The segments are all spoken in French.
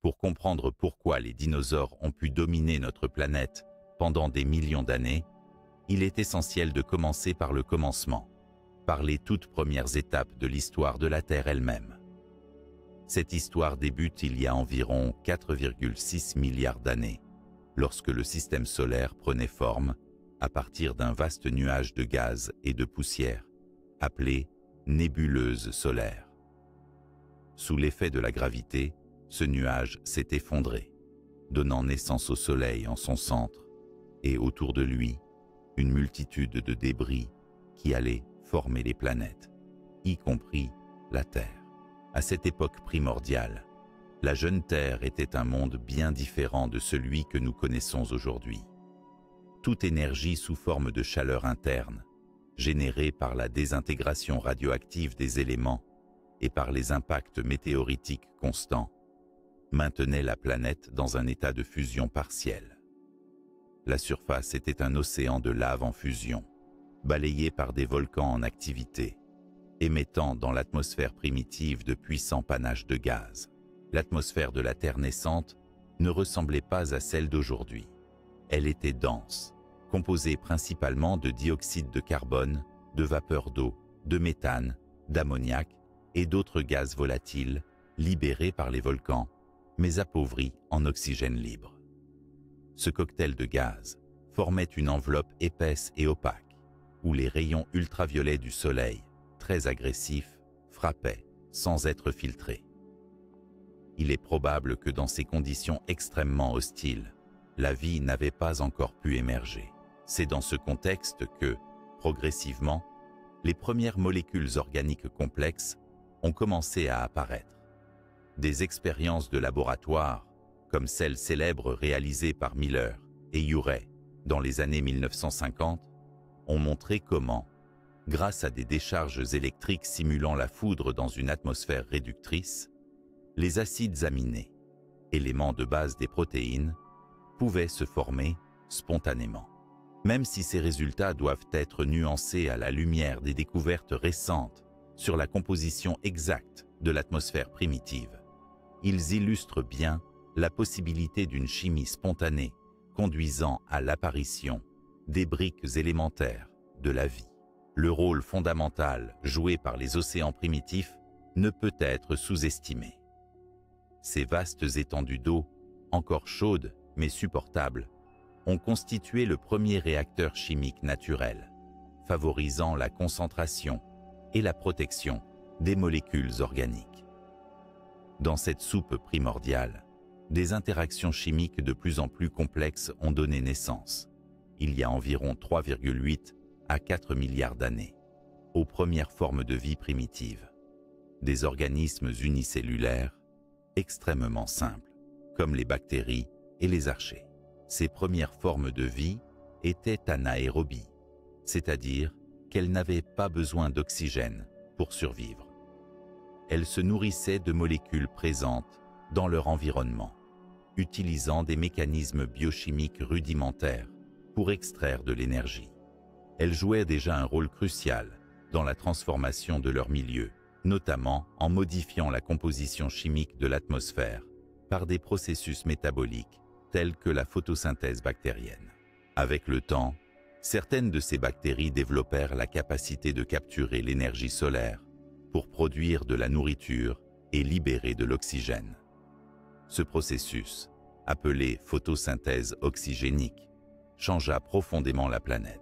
Pour comprendre pourquoi les dinosaures ont pu dominer notre planète pendant des millions d'années, il est essentiel de commencer par le commencement, par les toutes premières étapes de l'histoire de la Terre elle-même. Cette histoire débute il y a environ 4,6 milliards d'années, lorsque le système solaire prenait forme à partir d'un vaste nuage de gaz et de poussière, appelé nébuleuse solaire. Sous l'effet de la gravité, ce nuage s'est effondré, donnant naissance au Soleil en son centre, et autour de lui, une multitude de débris qui allaient former les planètes, y compris la Terre. À cette époque primordiale, la jeune Terre était un monde bien différent de celui que nous connaissons aujourd'hui. Toute énergie sous forme de chaleur interne, générée par la désintégration radioactive des éléments et par les impacts météoritiques constants, maintenait la planète dans un état de fusion partielle. La surface était un océan de lave en fusion, balayé par des volcans en activité, émettant dans l'atmosphère primitive de puissants panaches de gaz. L'atmosphère de la Terre naissante ne ressemblait pas à celle d'aujourd'hui. Elle était dense, composée principalement de dioxyde de carbone, de vapeur d'eau, de méthane, d'ammoniac et d'autres gaz volatiles libérés par les volcans, mais appauvris en oxygène libre. Ce cocktail de gaz formait une enveloppe épaisse et opaque, où les rayons ultraviolets du Soleil, très agressifs, frappaient sans être filtrés. Il est probable que dans ces conditions extrêmement hostiles, la vie n'avait pas encore pu émerger. C'est dans ce contexte que, progressivement, les premières molécules organiques complexes ont commencé à apparaître. Des expériences de laboratoire, comme celles célèbres réalisées par Miller et Urey dans les années 1950, ont montré comment, grâce à des décharges électriques simulant la foudre dans une atmosphère réductrice, les acides aminés, éléments de base des protéines, pouvaient se former spontanément. Même si ces résultats doivent être nuancés à la lumière des découvertes récentes sur la composition exacte de l'atmosphère primitive, ils illustrent bien la possibilité d'une chimie spontanée conduisant à l'apparition des briques élémentaires de la vie. Le rôle fondamental joué par les océans primitifs ne peut être sous-estimé. Ces vastes étendues d'eau, encore chaudes mais supportables, ont constitué le premier réacteur chimique naturel, favorisant la concentration et la protection des molécules organiques. Dans cette soupe primordiale, des interactions chimiques de plus en plus complexes ont donné naissance, il y a environ 3,8 à 4 milliards d'années, aux premières formes de vie primitive, des organismes unicellulaires extrêmement simples, comme les bactéries et les archées. Ces premières formes de vie étaient anaérobies, c'est-à-dire qu'elles n'avaient pas besoin d'oxygène pour survivre. Elles se nourrissaient de molécules présentes dans leur environnement, utilisant des mécanismes biochimiques rudimentaires pour extraire de l'énergie. Elles jouaient déjà un rôle crucial dans la transformation de leur milieu, notamment en modifiant la composition chimique de l'atmosphère par des processus métaboliques tels que la photosynthèse bactérienne. Avec le temps, certaines de ces bactéries développèrent la capacité de capturer l'énergie solaire pour produire de la nourriture et libérer de l'oxygène. Ce processus, appelé photosynthèse oxygénique, changea profondément la planète.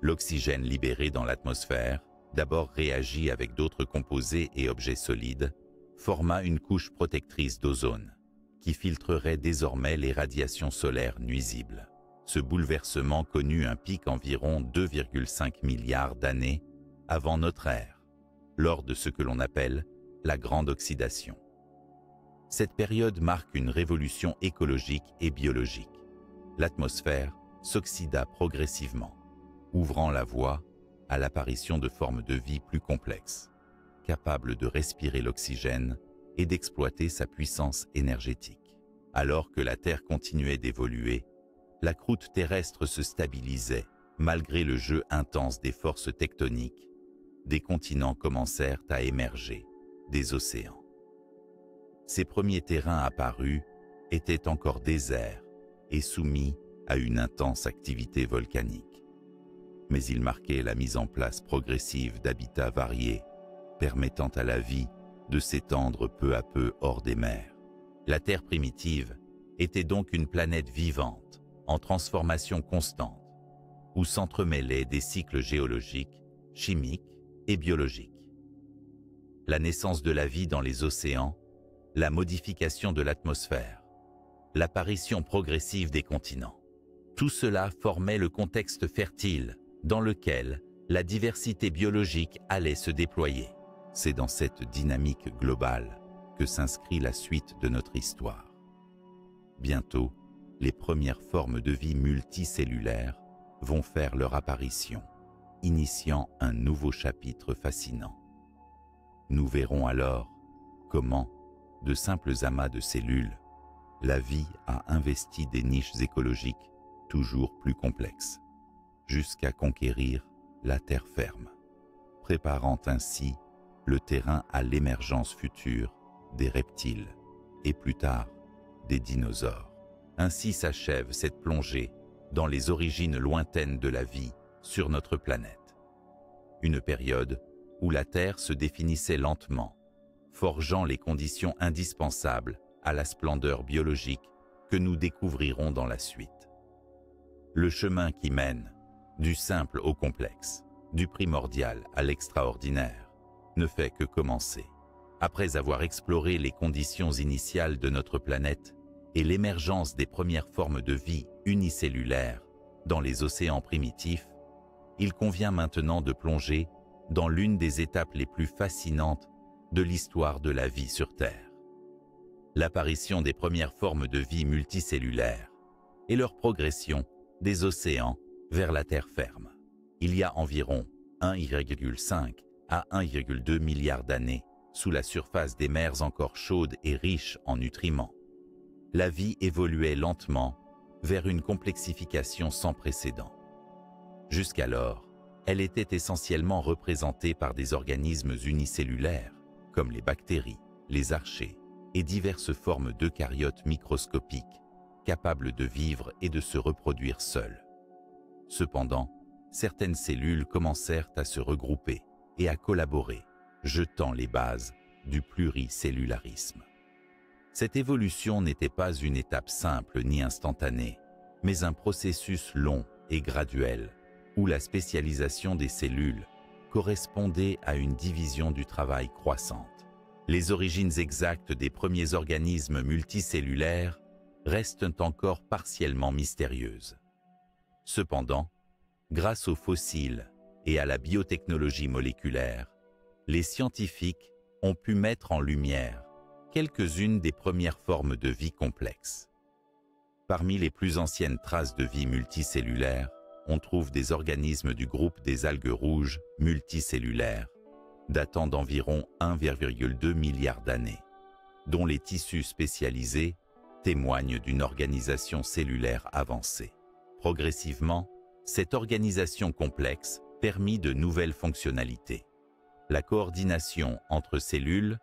L'oxygène libéré dans l'atmosphère, d'abord réagit avec d'autres composés et objets solides, forma une couche protectrice d'ozone, qui filtrerait désormais les radiations solaires nuisibles. Ce bouleversement connut un pic environ 2,5 milliards d'années avant notre ère, lors de ce que l'on appelle la Grande Oxydation. Cette période marque une révolution écologique et biologique. L'atmosphère s'oxyda progressivement, ouvrant la voie à l'apparition de formes de vie plus complexes, capables de respirer l'oxygène et d'exploiter sa puissance énergétique. Alors que la Terre continuait d'évoluer, la croûte terrestre se stabilisait malgré le jeu intense des forces tectoniques. Des continents commencèrent à émerger, des océans. ces premiers terrains apparus étaient encore déserts et soumis à une intense activité volcanique. Mais ils marquaient la mise en place progressive d'habitats variés, permettant à la vie de s'étendre peu à peu hors des mers. La Terre primitive était donc une planète vivante, en transformation constante, où s'entremêlaient des cycles géologiques, chimiques et biologiques. La naissance de la vie dans les océans, la modification de l'atmosphère, l'apparition progressive des continents. Tout cela formait le contexte fertile dans lequel la diversité biologique allait se déployer. C'est dans cette dynamique globale que s'inscrit la suite de notre histoire. Bientôt, les premières formes de vie multicellulaires vont faire leur apparition, initiant un nouveau chapitre fascinant. Nous verrons alors comment, de simples amas de cellules, la vie a investi des niches écologiques toujours plus complexes, jusqu'à conquérir la terre ferme, préparant ainsi le terrain à l'émergence future des reptiles et plus tard des dinosaures. Ainsi s'achève cette plongée dans les origines lointaines de la vie sur notre planète. Une période où la Terre se définissait lentement, forgeant les conditions indispensables à la splendeur biologique que nous découvrirons dans la suite. Le chemin qui mène du simple au complexe, du primordial à l'extraordinaire, ne fait que commencer. Après avoir exploré les conditions initiales de notre planète et l'émergence des premières formes de vie unicellulaires dans les océans primitifs, il convient maintenant de plonger dans l'une des étapes les plus fascinantes de l'histoire de la vie sur Terre. L'apparition des premières formes de vie multicellulaires et leur progression des océans vers la terre ferme. Il y a environ 1,5 à 1,2 milliard d'années, sous la surface des mers encore chaudes et riches en nutriments, la vie évoluait lentement vers une complexification sans précédent. Jusqu'alors, elle était essentiellement représentée par des organismes unicellulaires, comme les bactéries, les archées et diverses formes d'eucaryotes microscopiques, capables de vivre et de se reproduire seules. Cependant, certaines cellules commencèrent à se regrouper et à collaborer, jetant les bases du pluricellularisme. Cette évolution n'était pas une étape simple ni instantanée, mais un processus long et graduel, où la spécialisation des cellules correspondait à une division du travail croissante. Les origines exactes des premiers organismes multicellulaires restent encore partiellement mystérieuses. Cependant, grâce aux fossiles et à la biotechnologie moléculaire, les scientifiques ont pu mettre en lumière quelques-unes des premières formes de vie complexes. Parmi les plus anciennes traces de vie multicellulaire, on trouve des organismes du groupe des algues rouges multicellulaires, datant d'environ 1,2 milliard d'années, dont les tissus spécialisés témoignent d'une organisation cellulaire avancée. Progressivement, cette organisation complexe permit de nouvelles fonctionnalités. La coordination entre cellules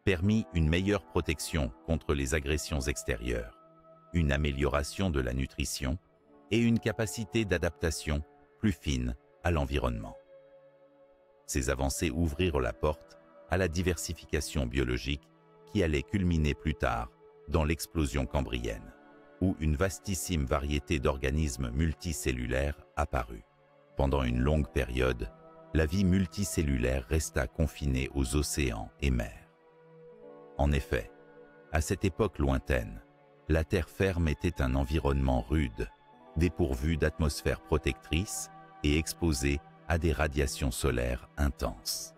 permit une meilleure protection contre les agressions extérieures, une amélioration de la nutrition et une capacité d'adaptation plus fine à l'environnement. Ces avancées ouvrirent la porte à la diversification biologique qui allait culminer plus tard dans l'explosion cambrienne, où une vastissime variété d'organismes multicellulaires apparut. Pendant une longue période, la vie multicellulaire resta confinée aux océans et mers. En effet, à cette époque lointaine, la terre ferme était un environnement rude, dépourvu d'atmosphère protectrice et exposé à des radiations solaires intenses.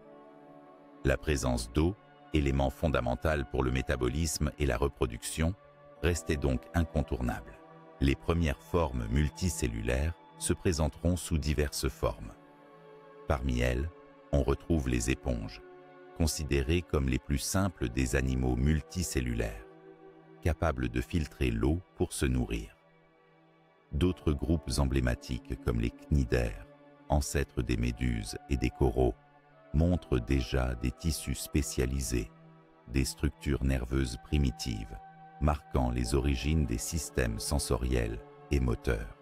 La présence d'eau, élément fondamental pour le métabolisme et la reproduction, restait donc incontournable. Les premières formes multicellulaires se présenteront sous diverses formes. Parmi elles, on retrouve les éponges, considérées comme les plus simples des animaux multicellulaires, capables de filtrer l'eau pour se nourrir. D'autres groupes emblématiques comme les cnidaires, ancêtres des méduses et des coraux, montrent déjà des tissus spécialisés, des structures nerveuses primitives, marquant les origines des systèmes sensoriels et moteurs.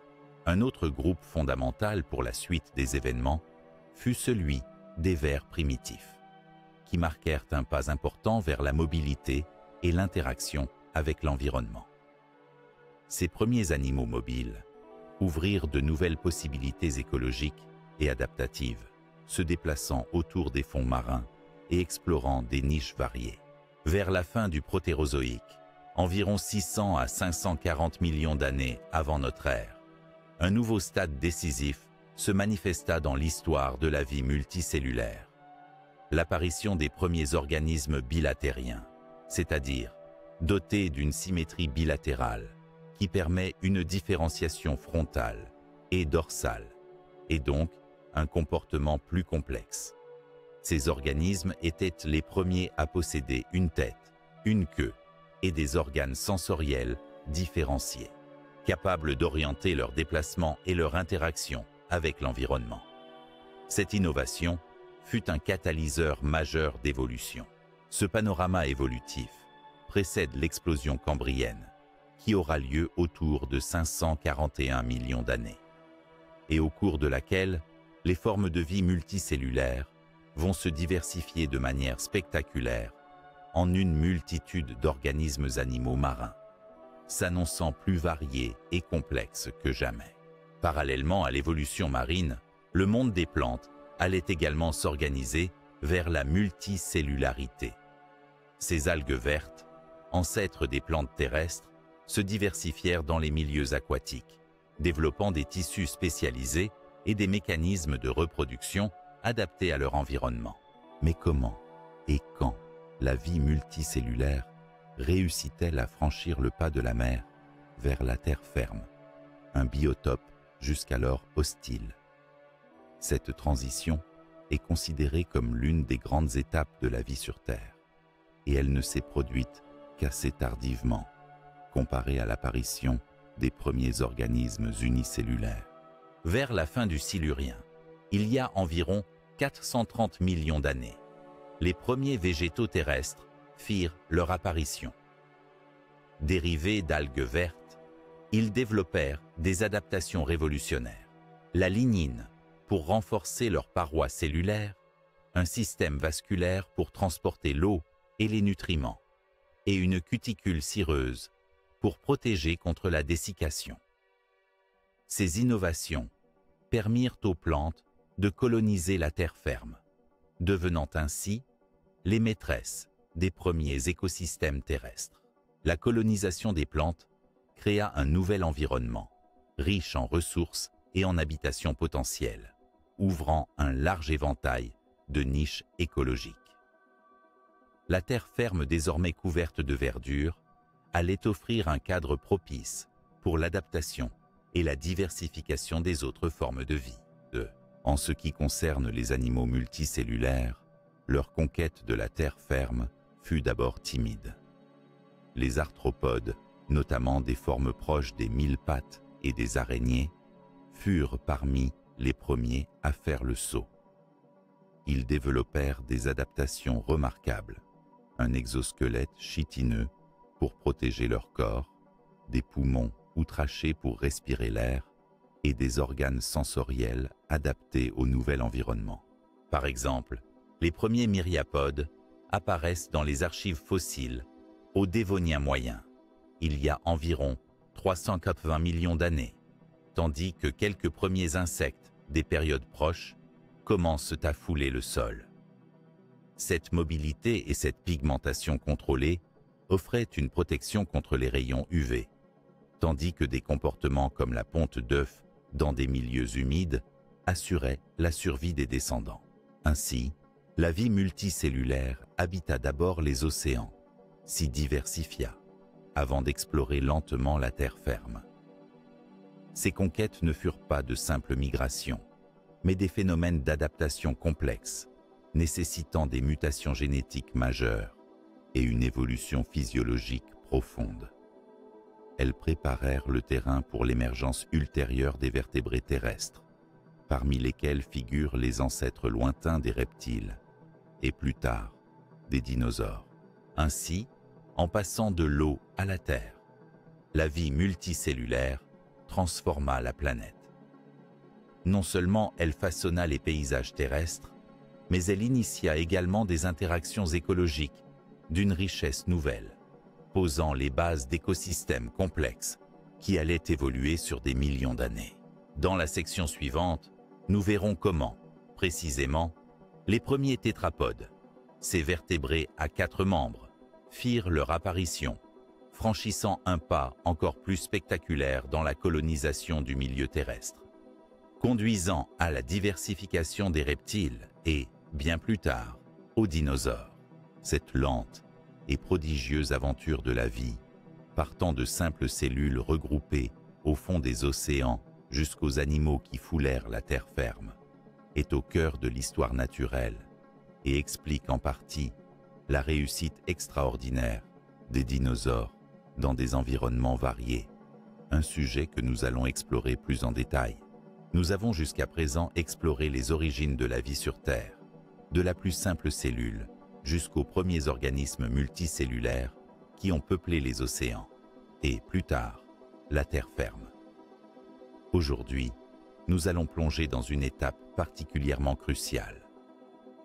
Un autre groupe fondamental pour la suite des événements fut celui des vers primitifs, qui marquèrent un pas important vers la mobilité et l'interaction avec l'environnement. Ces premiers animaux mobiles ouvrirent de nouvelles possibilités écologiques et adaptatives, se déplaçant autour des fonds marins et explorant des niches variées. Vers la fin du Protérozoïque, environ 600 à 540 millions d'années avant notre ère, un nouveau stade décisif se manifesta dans l'histoire de la vie multicellulaire. L'apparition des premiers organismes bilatériens, c'est-à-dire dotés d'une symétrie bilatérale qui permet une différenciation frontale et dorsale, et donc un comportement plus complexe. Ces organismes étaient les premiers à posséder une tête, une queue et des organes sensoriels différenciés, capables d'orienter leur déplacement et leur interaction avec l'environnement. Cette innovation fut un catalyseur majeur d'évolution. Ce panorama évolutif précède l'explosion cambrienne, qui aura lieu autour de 541 millions d'années, et au cours de laquelle les formes de vie multicellulaires vont se diversifier de manière spectaculaire en une multitude d'organismes animaux marins, s'annonçant plus variés et complexes que jamais. Parallèlement à l'évolution marine, le monde des plantes allait également s'organiser vers la multicellularité. Ces algues vertes, ancêtres des plantes terrestres, se diversifièrent dans les milieux aquatiques, développant des tissus spécialisés et des mécanismes de reproduction adaptés à leur environnement. Mais comment et quand la vie multicellulaire réussit-elle à franchir le pas de la mer vers la terre ferme, un biotope jusqu'alors hostile? Cette transition est considérée comme l'une des grandes étapes de la vie sur Terre, et elle ne s'est produite qu'assez tardivement, comparée à l'apparition des premiers organismes unicellulaires. Vers la fin du Silurien, il y a environ 430 millions d'années, les premiers végétaux terrestres firent leur apparition. Dérivés d'algues vertes, ils développèrent des adaptations révolutionnaires. La lignine pour renforcer leurs parois cellulaires, un système vasculaire pour transporter l'eau et les nutriments, et une cuticule cireuse pour protéger contre la dessiccation. Ces innovations permirent aux plantes de coloniser la terre ferme, devenant ainsi les maîtresses des premiers écosystèmes terrestres. La colonisation des plantes créa un nouvel environnement, riche en ressources et en habitations potentielles, ouvrant un large éventail de niches écologiques. La terre ferme désormais couverte de verdure allait offrir un cadre propice pour l'adaptation et la diversification des autres formes de vie. En ce qui concerne les animaux multicellulaires, leur conquête de la terre ferme fut d'abord timide. Les arthropodes, notamment des formes proches des mille-pattes et des araignées, furent parmi les premiers à faire le saut. Ils développèrent des adaptations remarquables, un exosquelette chitineux pour protéger leur corps, des poumons ou trachées pour respirer l'air, et des organes sensoriels adaptés au nouvel environnement. Par exemple, les premiers myriapodes apparaissent dans les archives fossiles au Dévonien moyen, il y a environ 380 millions d'années, tandis que quelques premiers insectes des périodes proches commencent à fouler le sol. Cette mobilité et cette pigmentation contrôlée offraient une protection contre les rayons UV, tandis que des comportements comme la ponte d'œuf dans des milieux humides assuraient la survie des descendants. Ainsi, la vie multicellulaire habita d'abord les océans, s'y diversifia, avant d'explorer lentement la terre ferme. Ces conquêtes ne furent pas de simples migrations, mais des phénomènes d'adaptation complexes, nécessitant des mutations génétiques majeures et une évolution physiologique profonde. Elles préparèrent le terrain pour l'émergence ultérieure des vertébrés terrestres, parmi lesquels figurent les ancêtres lointains des reptiles, et plus tard, des dinosaures. Ainsi, en passant de l'eau à la terre, la vie multicellulaire transforma la planète. Non seulement elle façonna les paysages terrestres, mais elle initia également des interactions écologiques d'une richesse nouvelle, posant les bases d'écosystèmes complexes qui allaient évoluer sur des millions d'années. Dans la section suivante, nous verrons comment, précisément, les premiers tétrapodes, ces vertébrés à 4 membres, firent leur apparition, franchissant un pas encore plus spectaculaire dans la colonisation du milieu terrestre, conduisant à la diversification des reptiles et, bien plus tard, aux dinosaures. Cette lente et prodigieuse aventure de la vie, partant de simples cellules regroupées au fond des océans jusqu'aux animaux qui foulèrent la terre ferme, est au cœur de l'histoire naturelle et explique en partie la réussite extraordinaire des dinosaures dans des environnements variés, un sujet que nous allons explorer plus en détail. Nous avons jusqu'à présent exploré les origines de la vie sur Terre, de la plus simple cellule jusqu'aux premiers organismes multicellulaires qui ont peuplé les océans, et plus tard, la terre ferme. Aujourd'hui, nous allons plonger dans une étape particulièrement cruciale,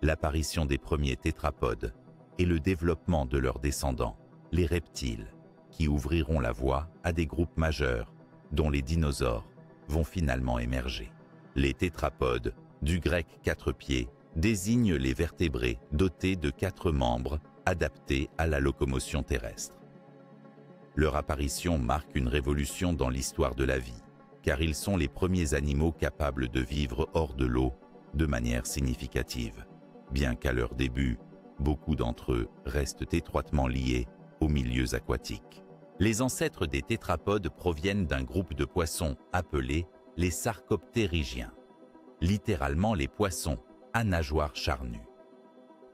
l'apparition des premiers tétrapodes et le développement de leurs descendants, les reptiles, qui ouvriront la voie à des groupes majeurs dont les dinosaures vont finalement émerger. Les tétrapodes, du grec 4 pieds, désignent les vertébrés dotés de 4 membres adaptés à la locomotion terrestre. Leur apparition marque une révolution dans l'histoire de la vie, car ils sont les premiers animaux capables de vivre hors de l'eau de manière significative, bien qu'à leur début, beaucoup d'entre eux restent étroitement liés aux milieux aquatiques. Les ancêtres des tétrapodes proviennent d'un groupe de poissons appelés les sarcoptérygiens, littéralement les poissons à nageoires charnues.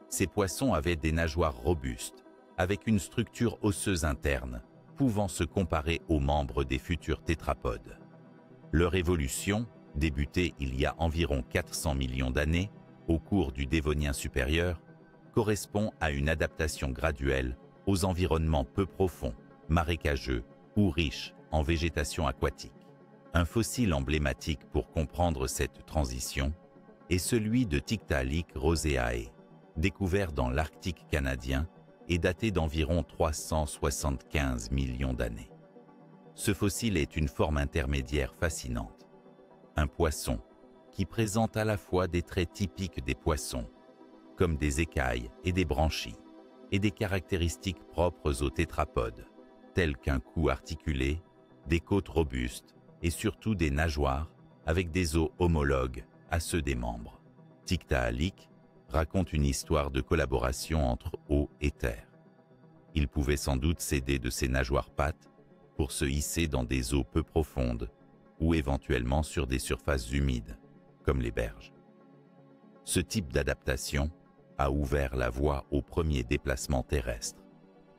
Ces poissons avaient des nageoires robustes, avec une structure osseuse interne, pouvant se comparer aux membres des futurs tétrapodes. Leur évolution, débutée il y a environ 400 millions d'années, au cours du Dévonien supérieur, correspond à une adaptation graduelle aux environnements peu profonds, marécageux ou riches en végétation aquatique. Un fossile emblématique pour comprendre cette transition est celui de Tiktaalik roseae, découvert dans l'Arctique canadien et daté d'environ 375 millions d'années. Ce fossile est une forme intermédiaire fascinante, un poisson qui présente à la fois des traits typiques des poissons, comme des écailles et des branchies, et des caractéristiques propres aux tétrapodes, telles qu'un cou articulé, des côtes robustes et surtout des nageoires avec des os homologues à ceux des membres. Tiktaalik raconte une histoire de collaboration entre eau et terre. Il pouvait sans doute s'aider de ses nageoires pattes pour se hisser dans des eaux peu profondes ou éventuellement sur des surfaces humides, comme les berges. Ce type d'adaptation a ouvert la voie aux premiers déplacements terrestres,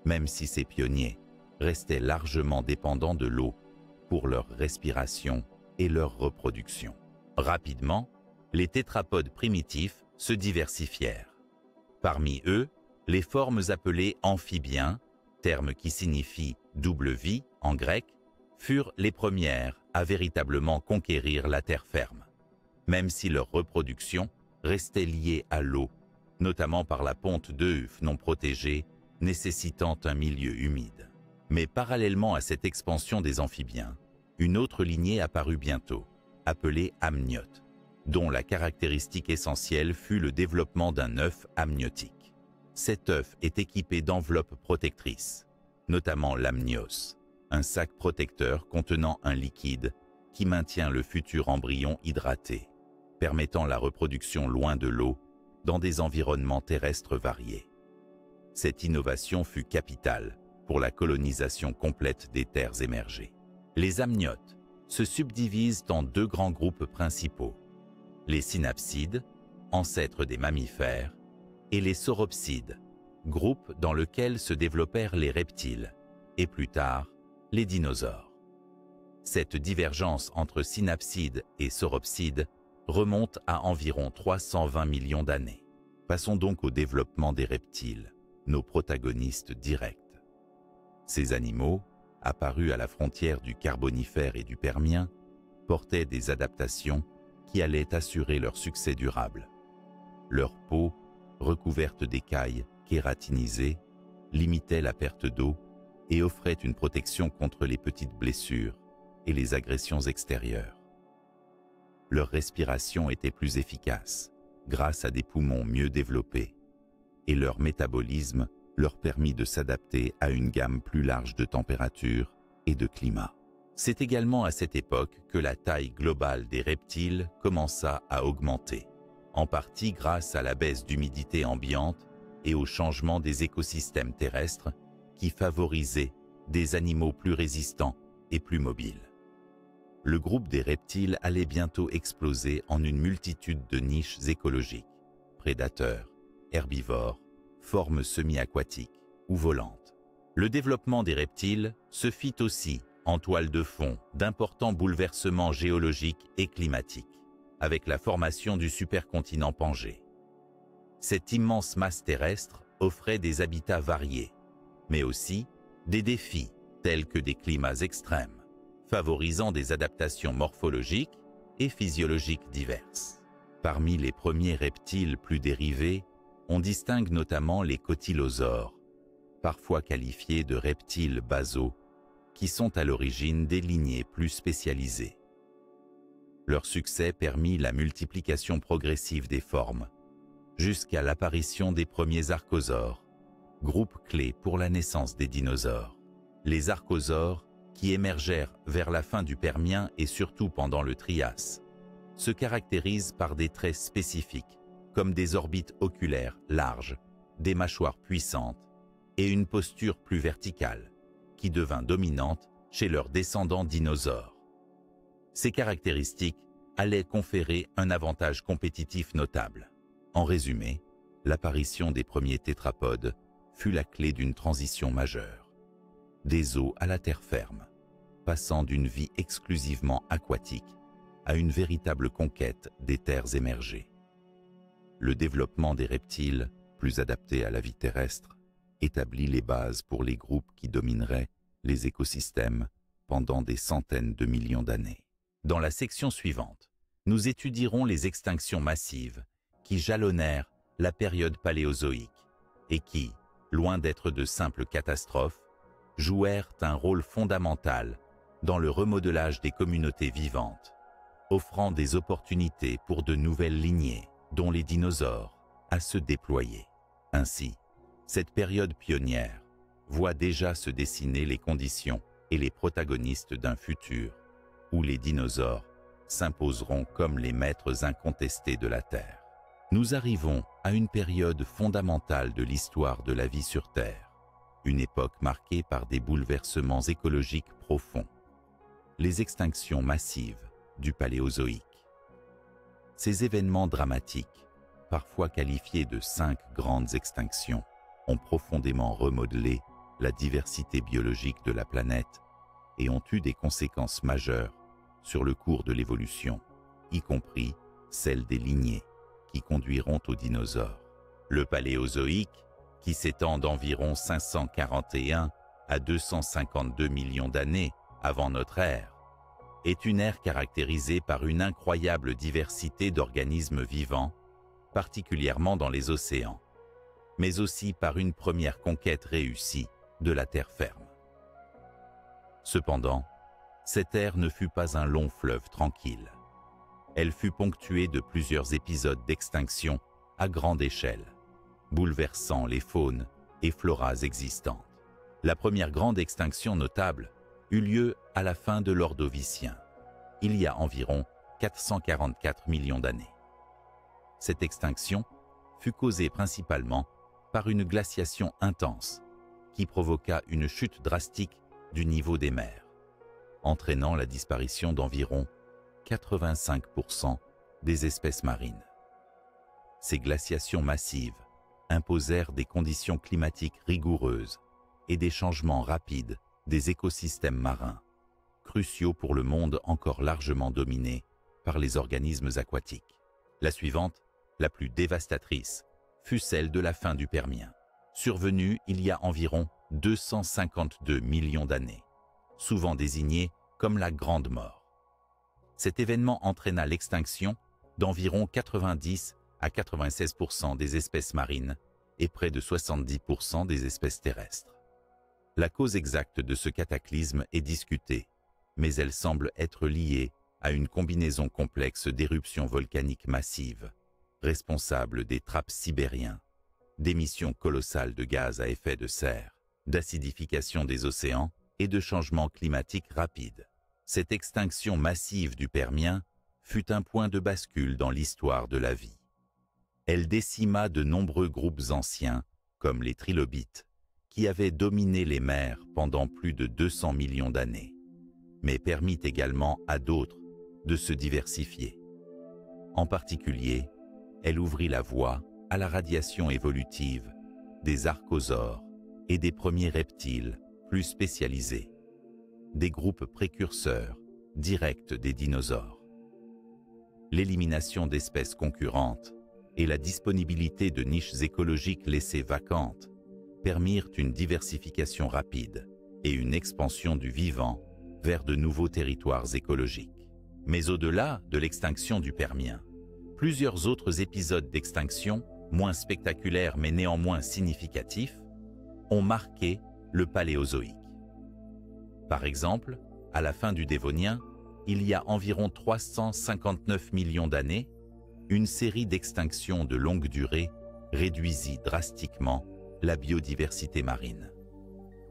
même si ces pionniers restaient largement dépendants de l'eau pour leur respiration et leur reproduction. Rapidement, les tétrapodes primitifs se diversifièrent. Parmi eux, les formes appelées amphibiens, terme qui signifie double vie en grec, furent les premières à véritablement conquérir la terre ferme, même si leur reproduction restait liée à l'eau, notamment par la ponte d'œufs non protégée nécessitant un milieu humide. Mais parallèlement à cette expansion des amphibiens, une autre lignée apparut bientôt, appelée amniote, dont la caractéristique essentielle fut le développement d'un œuf amniotique. Cet œuf est équipé d'enveloppes protectrices, notamment l'amnios, un sac protecteur contenant un liquide qui maintient le futur embryon hydraté, permettant la reproduction loin de l'eau dans des environnements terrestres variés. Cette innovation fut capitale pour la colonisation complète des terres émergées. Les amniotes se subdivisent en 2 grands groupes principaux, les synapsides, ancêtres des mammifères, et les sauropsides, groupe dans lequel se développèrent les reptiles, et plus tard, les dinosaures. Cette divergence entre synapsides et sauropsides remonte à environ 320 millions d'années. Passons donc au développement des reptiles, nos protagonistes directs. Ces animaux, apparus à la frontière du Carbonifère et du Permien, portaient des adaptations qui allaient assurer leur succès durable. Leur peau, recouverte d'écailles kératinisées, limitait la perte d'eau et offrait une protection contre les petites blessures et les agressions extérieures. Leur respiration était plus efficace grâce à des poumons mieux développés et leur métabolisme leur permit de s'adapter à une gamme plus large de températures et de climats. C'est également à cette époque que la taille globale des reptiles commença à augmenter, en partie grâce à la baisse d'humidité ambiante et au changement des écosystèmes terrestres qui favorisaient des animaux plus résistants et plus mobiles. Le groupe des reptiles allait bientôt exploser en une multitude de niches écologiques, prédateurs, herbivores, formes semi-aquatiques ou volantes. Le développement des reptiles se fit aussi en toile de fond d'importants bouleversements géologiques et climatiques, avec la formation du supercontinent Pangée. Cette immense masse terrestre offrait des habitats variés, mais aussi des défis tels que des climats extrêmes, favorisant des adaptations morphologiques et physiologiques diverses. Parmi les premiers reptiles plus dérivés, on distingue notamment les cotylosaures, parfois qualifiés de reptiles basaux, qui sont à l'origine des lignées plus spécialisées. Leur succès permit la multiplication progressive des formes, jusqu'à l'apparition des premiers archosaures, groupe clé pour la naissance des dinosaures. Les archosaures, qui émergèrent vers la fin du Permien et surtout pendant le Trias, se caractérisent par des traits spécifiques, comme des orbites oculaires larges, des mâchoires puissantes et une posture plus verticale, qui devint dominante chez leurs descendants dinosaures. Ces caractéristiques allaient conférer un avantage compétitif notable. En résumé, l'apparition des premiers tétrapodes fut la clé d'une transition majeure. Des eaux à la terre ferme, passant d'une vie exclusivement aquatique à une véritable conquête des terres émergées. Le développement des reptiles, plus adaptés à la vie terrestre, établit les bases pour les groupes qui domineraient les écosystèmes pendant des centaines de millions d'années. Dans la section suivante, nous étudierons les extinctions massives qui jalonnèrent la période paléozoïque et qui, loin d'être de simples catastrophes, jouèrent un rôle fondamental dans le remodelage des communautés vivantes, offrant des opportunités pour de nouvelles lignées, dont les dinosaures, à se déployer. Ainsi, cette période pionnière voit déjà se dessiner les conditions et les protagonistes d'un futur où les dinosaures s'imposeront comme les maîtres incontestés de la Terre. Nous arrivons à une période fondamentale de l'histoire de la vie sur Terre, une époque marquée par des bouleversements écologiques profonds, les extinctions massives du Paléozoïque. Ces événements dramatiques, parfois qualifiés de 5 grandes extinctions, ont profondément remodelé la diversité biologique de la planète et ont eu des conséquences majeures sur le cours de l'évolution, y compris celle des lignées qui conduiront aux dinosaures. Le Paléozoïque, qui s'étend d'environ 541 à 252 millions d'années avant notre ère, est une ère caractérisée par une incroyable diversité d'organismes vivants, particulièrement dans les océans, mais aussi par une première conquête réussie de la terre ferme. Cependant, cette ère ne fut pas un long fleuve tranquille. Elle fut ponctuée de plusieurs épisodes d'extinction à grande échelle, bouleversant les faunes et floras existantes. La première grande extinction notable eut lieu à la fin de l'Ordovicien, il y a environ 444 millions d'années. Cette extinction fut causée principalement par une glaciation intense qui provoqua une chute drastique du niveau des mers, entraînant la disparition d'environ 85% des espèces marines. Ces glaciations massives imposèrent des conditions climatiques rigoureuses et des changements rapides des écosystèmes marins, cruciaux pour le monde encore largement dominé par les organismes aquatiques. La suivante, la plus dévastatrice, fut celle de la fin du Permien. survenu il y a environ 252 millions d'années, souvent désigné comme la Grande Mort. Cet événement entraîna l'extinction d'environ 90 à 96% des espèces marines et près de 70% des espèces terrestres. La cause exacte de ce cataclysme est discutée, mais elle semble être liée à une combinaison complexe d'éruptions volcaniques massives, responsables des traps sibériens, d'émissions colossales de gaz à effet de serre, d'acidification des océans et de changements climatiques rapides. Cette extinction massive du Permien fut un point de bascule dans l'histoire de la vie. Elle décima de nombreux groupes anciens, comme les trilobites, qui avaient dominé les mers pendant plus de 200 millions d'années, mais permit également à d'autres de se diversifier. En particulier, elle ouvrit la voie à la radiation évolutive des archosaures et des premiers reptiles plus spécialisés, des groupes précurseurs directs des dinosaures. L'élimination d'espèces concurrentes et la disponibilité de niches écologiques laissées vacantes permirent une diversification rapide et une expansion du vivant vers de nouveaux territoires écologiques. Mais au-delà de l'extinction du Permien, plusieurs autres épisodes d'extinction, moins spectaculaires mais néanmoins significatifs, ont marqué le Paléozoïque. Par exemple, à la fin du Dévonien, il y a environ 359 millions d'années, une série d'extinctions de longue durée réduisit drastiquement la biodiversité marine.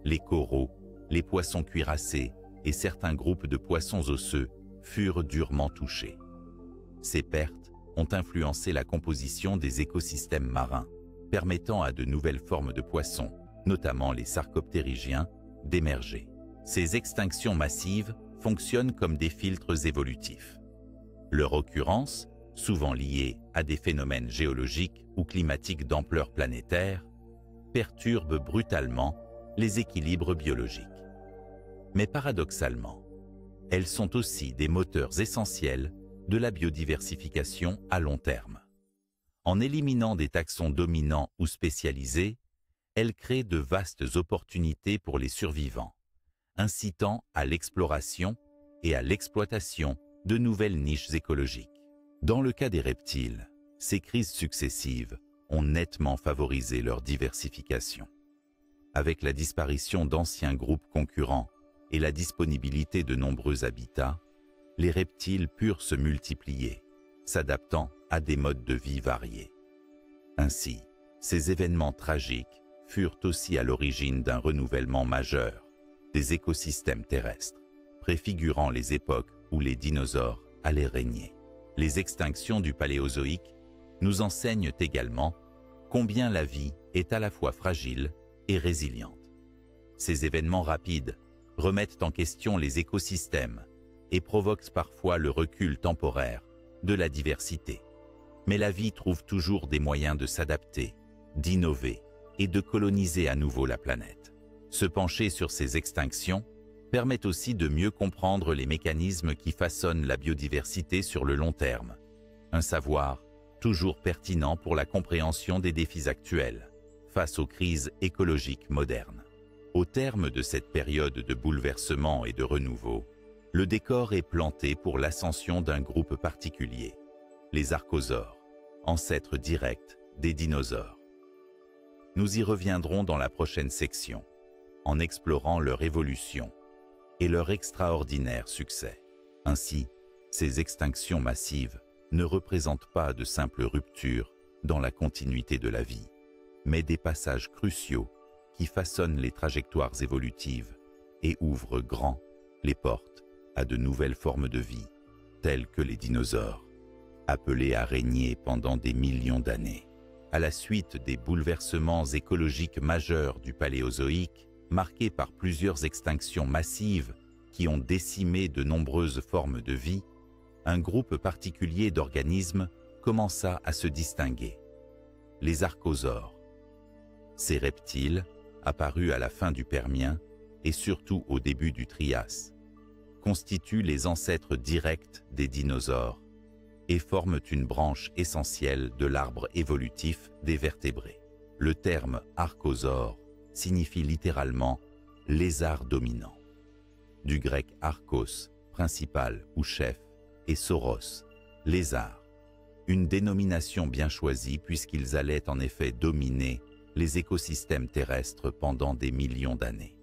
Les coraux, les poissons cuirassés et certains groupes de poissons osseux furent durement touchés. Ces pertes ont influencé la composition des écosystèmes marins, permettant à de nouvelles formes de poissons, notamment les sarcoptérygiens, d'émerger. Ces extinctions massives fonctionnent comme des filtres évolutifs. Leur occurrence, souvent liée à des phénomènes géologiques ou climatiques d'ampleur planétaire, perturbe brutalement les équilibres biologiques. Mais paradoxalement, elles sont aussi des moteurs essentiels de la biodiversification à long terme. En éliminant des taxons dominants ou spécialisés, elles créent de vastes opportunités pour les survivants, incitant à l'exploration et à l'exploitation de nouvelles niches écologiques. Dans le cas des reptiles, ces crises successives ont nettement favorisé leur diversification. Avec la disparition d'anciens groupes concurrents et la disponibilité de nombreux habitats, les reptiles purent se multiplier, s'adaptant à des modes de vie variés. Ainsi, ces événements tragiques furent aussi à l'origine d'un renouvellement majeur des écosystèmes terrestres, préfigurant les époques où les dinosaures allaient régner. Les extinctions du Paléozoïque nous enseignent également combien la vie est à la fois fragile et résiliente. Ces événements rapides remettent en question les écosystèmes et provoquent parfois le recul temporaire de la diversité. Mais la vie trouve toujours des moyens de s'adapter, d'innover et de coloniser à nouveau la planète. Se pencher sur ces extinctions permet aussi de mieux comprendre les mécanismes qui façonnent la biodiversité sur le long terme, un savoir toujours pertinent pour la compréhension des défis actuels face aux crises écologiques modernes. Au terme de cette période de bouleversement et de renouveau, le décor est planté pour l'ascension d'un groupe particulier, les archosaures, ancêtres directs des dinosaures. Nous y reviendrons dans la prochaine section, en explorant leur évolution et leur extraordinaire succès. Ainsi, ces extinctions massives ne représentent pas de simples ruptures dans la continuité de la vie, mais des passages cruciaux qui façonnent les trajectoires évolutives et ouvrent grand les portes à de nouvelles formes de vie, telles que les dinosaures, appelés à régner pendant des millions d'années. À la suite des bouleversements écologiques majeurs du Paléozoïque, marqués par plusieurs extinctions massives qui ont décimé de nombreuses formes de vie, un groupe particulier d'organismes commença à se distinguer, les archosaures. Ces reptiles, apparus à la fin du Permien et surtout au début du Trias, constituent les ancêtres directs des dinosaures et forment une branche essentielle de l'arbre évolutif des vertébrés. Le terme archosaure signifie littéralement lézard dominant. Du grec archos, principal ou chef, et sauros, lézard. Une dénomination bien choisie puisqu'ils allaient en effet dominer les écosystèmes terrestres pendant des millions d'années.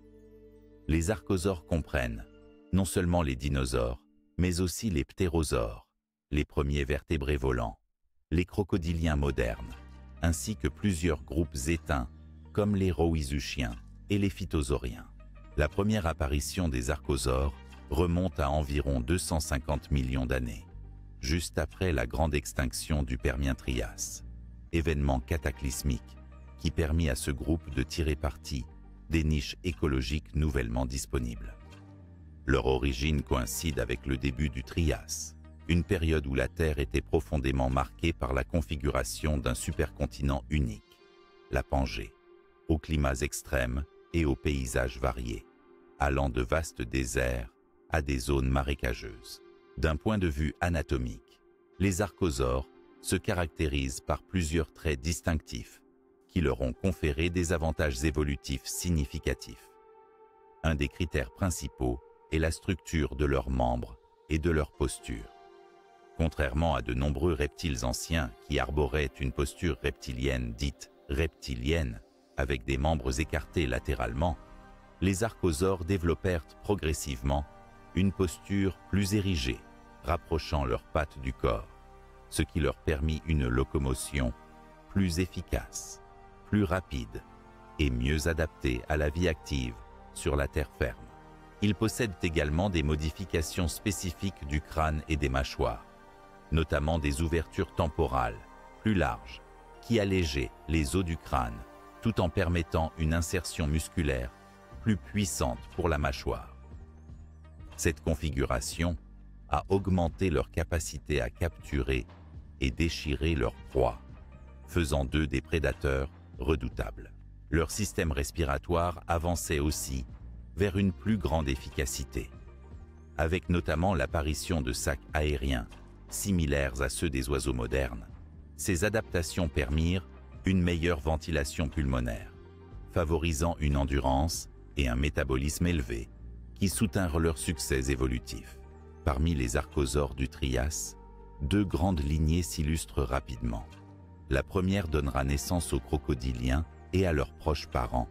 Les archosaures comprennent non seulement les dinosaures, mais aussi les ptérosaures, les premiers vertébrés volants, les crocodiliens modernes, ainsi que plusieurs groupes éteints comme les rauisuchiens et les phytosauriens. La première apparition des archosaures remonte à environ 250 millions d'années, juste après la grande extinction du Permien-Trias, événement cataclysmique qui permit à ce groupe de tirer parti des niches écologiques nouvellement disponibles. Leur origine coïncide avec le début du Trias, une période où la Terre était profondément marquée par la configuration d'un supercontinent unique, la Pangée, aux climats extrêmes et aux paysages variés, allant de vastes déserts à des zones marécageuses. D'un point de vue anatomique, les archosaures se caractérisent par plusieurs traits distinctifs qui leur ont conféré des avantages évolutifs significatifs. Un des critères principaux est la structure de leurs membres et de leur posture. Contrairement à de nombreux reptiles anciens qui arboraient une posture reptilienne dite reptilienne, avec des membres écartés latéralement, les archosaures développèrent progressivement une posture plus érigée, rapprochant leurs pattes du corps, ce qui leur permit une locomotion plus efficace, plus rapide et mieux adaptée à la vie active sur la terre ferme. Ils possèdent également des modifications spécifiques du crâne et des mâchoires, notamment des ouvertures temporales plus larges qui allégeaient les os du crâne tout en permettant une insertion musculaire plus puissante pour la mâchoire. Cette configuration a augmenté leur capacité à capturer et déchirer leur proie, faisant d'eux des prédateurs redoutables. Leur système respiratoire avançait aussi vers une plus grande efficacité, avec notamment l'apparition de sacs aériens similaires à ceux des oiseaux modernes. Ces adaptations permirent une meilleure ventilation pulmonaire, favorisant une endurance et un métabolisme élevé qui soutinrent leur succès évolutif. Parmi les archosaures du Trias, deux grandes lignées s'illustrent rapidement. La première donnera naissance aux crocodiliens et à leurs proches parents,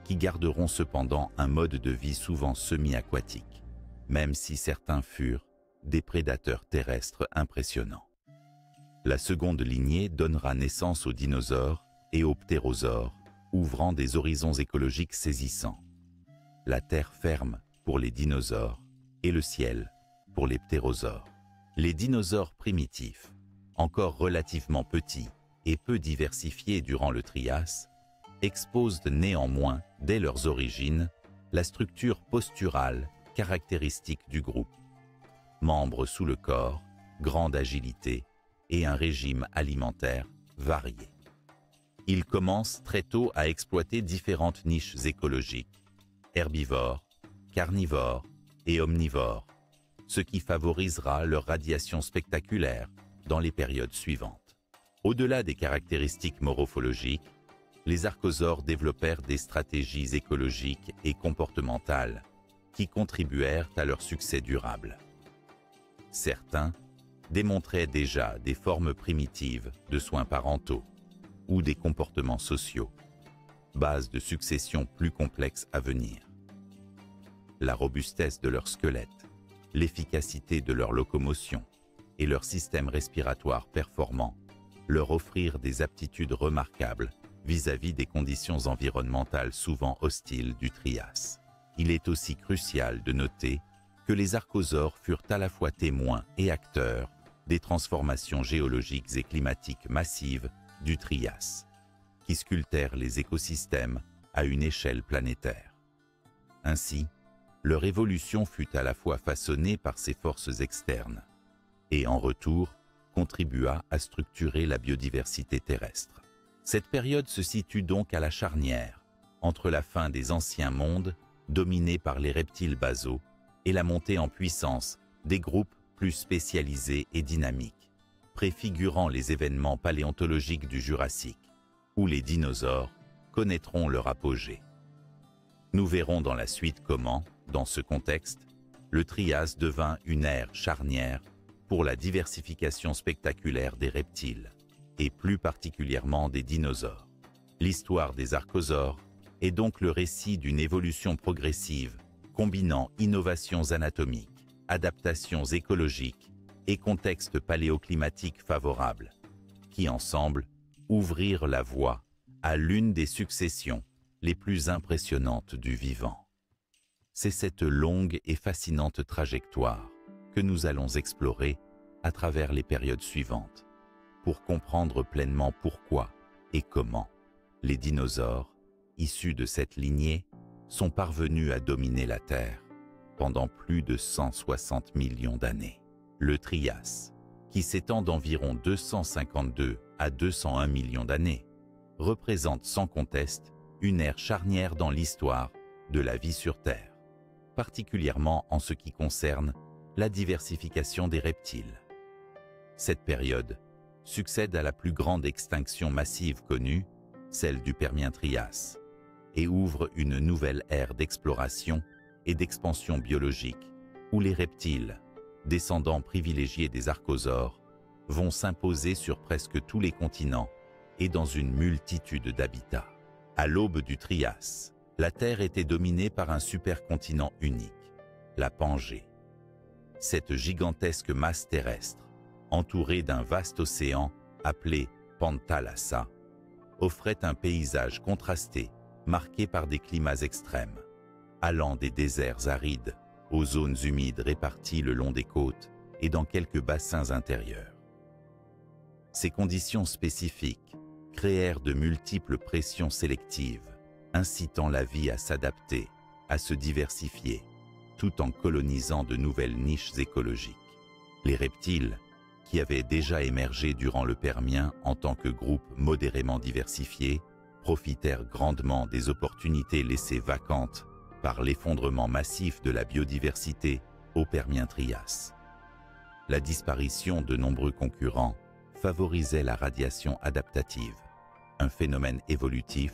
qui garderont cependant un mode de vie souvent semi-aquatique, même si certains furent des prédateurs terrestres impressionnants. La seconde lignée donnera naissance aux dinosaures et aux ptérosaures, ouvrant des horizons écologiques saisissants. La terre ferme pour les dinosaures et le ciel pour les ptérosaures. Les dinosaures primitifs, encore relativement petits et peu diversifiés durant le Trias, exposent néanmoins, dès leurs origines, la structure posturale caractéristique du groupe. Membres sous le corps, grande agilité et un régime alimentaire varié. Ils commencent très tôt à exploiter différentes niches écologiques, herbivores, carnivores et omnivores, ce qui favorisera leur radiation spectaculaire dans les périodes suivantes. Au-delà des caractéristiques morphologiques, les archosaures développèrent des stratégies écologiques et comportementales qui contribuèrent à leur succès durable. Certains démontraient déjà des formes primitives de soins parentaux ou des comportements sociaux, base de succession plus complexe à venir. La robustesse de leur squelette, l'efficacité de leur locomotion et leur système respiratoire performant leur offrirent des aptitudes remarquables vis-à-vis des conditions environnementales souvent hostiles du Trias. Il est aussi crucial de noter que les archosaures furent à la fois témoins et acteurs des transformations géologiques et climatiques massives du Trias, qui sculptèrent les écosystèmes à une échelle planétaire. Ainsi, leur évolution fut à la fois façonnée par ces forces externes et, en retour, contribua à structurer la biodiversité terrestre. Cette période se situe donc à la charnière entre la fin des anciens mondes, dominés par les reptiles basaux, et la montée en puissance des groupes plus spécialisés et dynamiques, préfigurant les événements paléontologiques du Jurassique, où les dinosaures connaîtront leur apogée. Nous verrons dans la suite comment, dans ce contexte, le Trias devint une ère charnière pour la diversification spectaculaire des reptiles, et plus particulièrement des dinosaures. L'histoire des archosaures est donc le récit d'une évolution progressive combinant innovations anatomiques, adaptations écologiques et contexte paléoclimatique favorable, qui ensemble ouvrirent la voie à l'une des successions les plus impressionnantes du vivant. C'est cette longue et fascinante trajectoire que nous allons explorer à travers les périodes suivantes, pour comprendre pleinement pourquoi et comment les dinosaures, issus de cette lignée, sont parvenus à dominer la Terre pendant plus de 160 millions d'années. Le Trias, qui s'étend d'environ 252 à 201 millions d'années, représente sans conteste une ère charnière dans l'histoire de la vie sur Terre, particulièrement en ce qui concerne la diversification des reptiles. Cette période succède à la plus grande extinction massive connue, celle du Permien-Trias, et ouvre une nouvelle ère d'exploration et d'expansion biologique où les reptiles, descendants privilégiés des archosaures, vont s'imposer sur presque tous les continents et dans une multitude d'habitats. À l'aube du Trias, la Terre était dominée par un supercontinent unique, la Pangée. Cette gigantesque masse terrestre, entourée d'un vaste océan appelé Panthalassa, offrait un paysage contrasté, marqué par des climats extrêmes, allant des déserts arides aux zones humides réparties le long des côtes et dans quelques bassins intérieurs. Ces conditions spécifiques créèrent de multiples pressions sélectives, incitant la vie à s'adapter, à se diversifier, tout en colonisant de nouvelles niches écologiques. Les reptiles, qui avaient déjà émergé durant le Permien en tant que groupe modérément diversifié, profitèrent grandement des opportunités laissées vacantes par l'effondrement massif de la biodiversité au Permien-Trias. La disparition de nombreux concurrents favorisait la radiation adaptative, un phénomène évolutif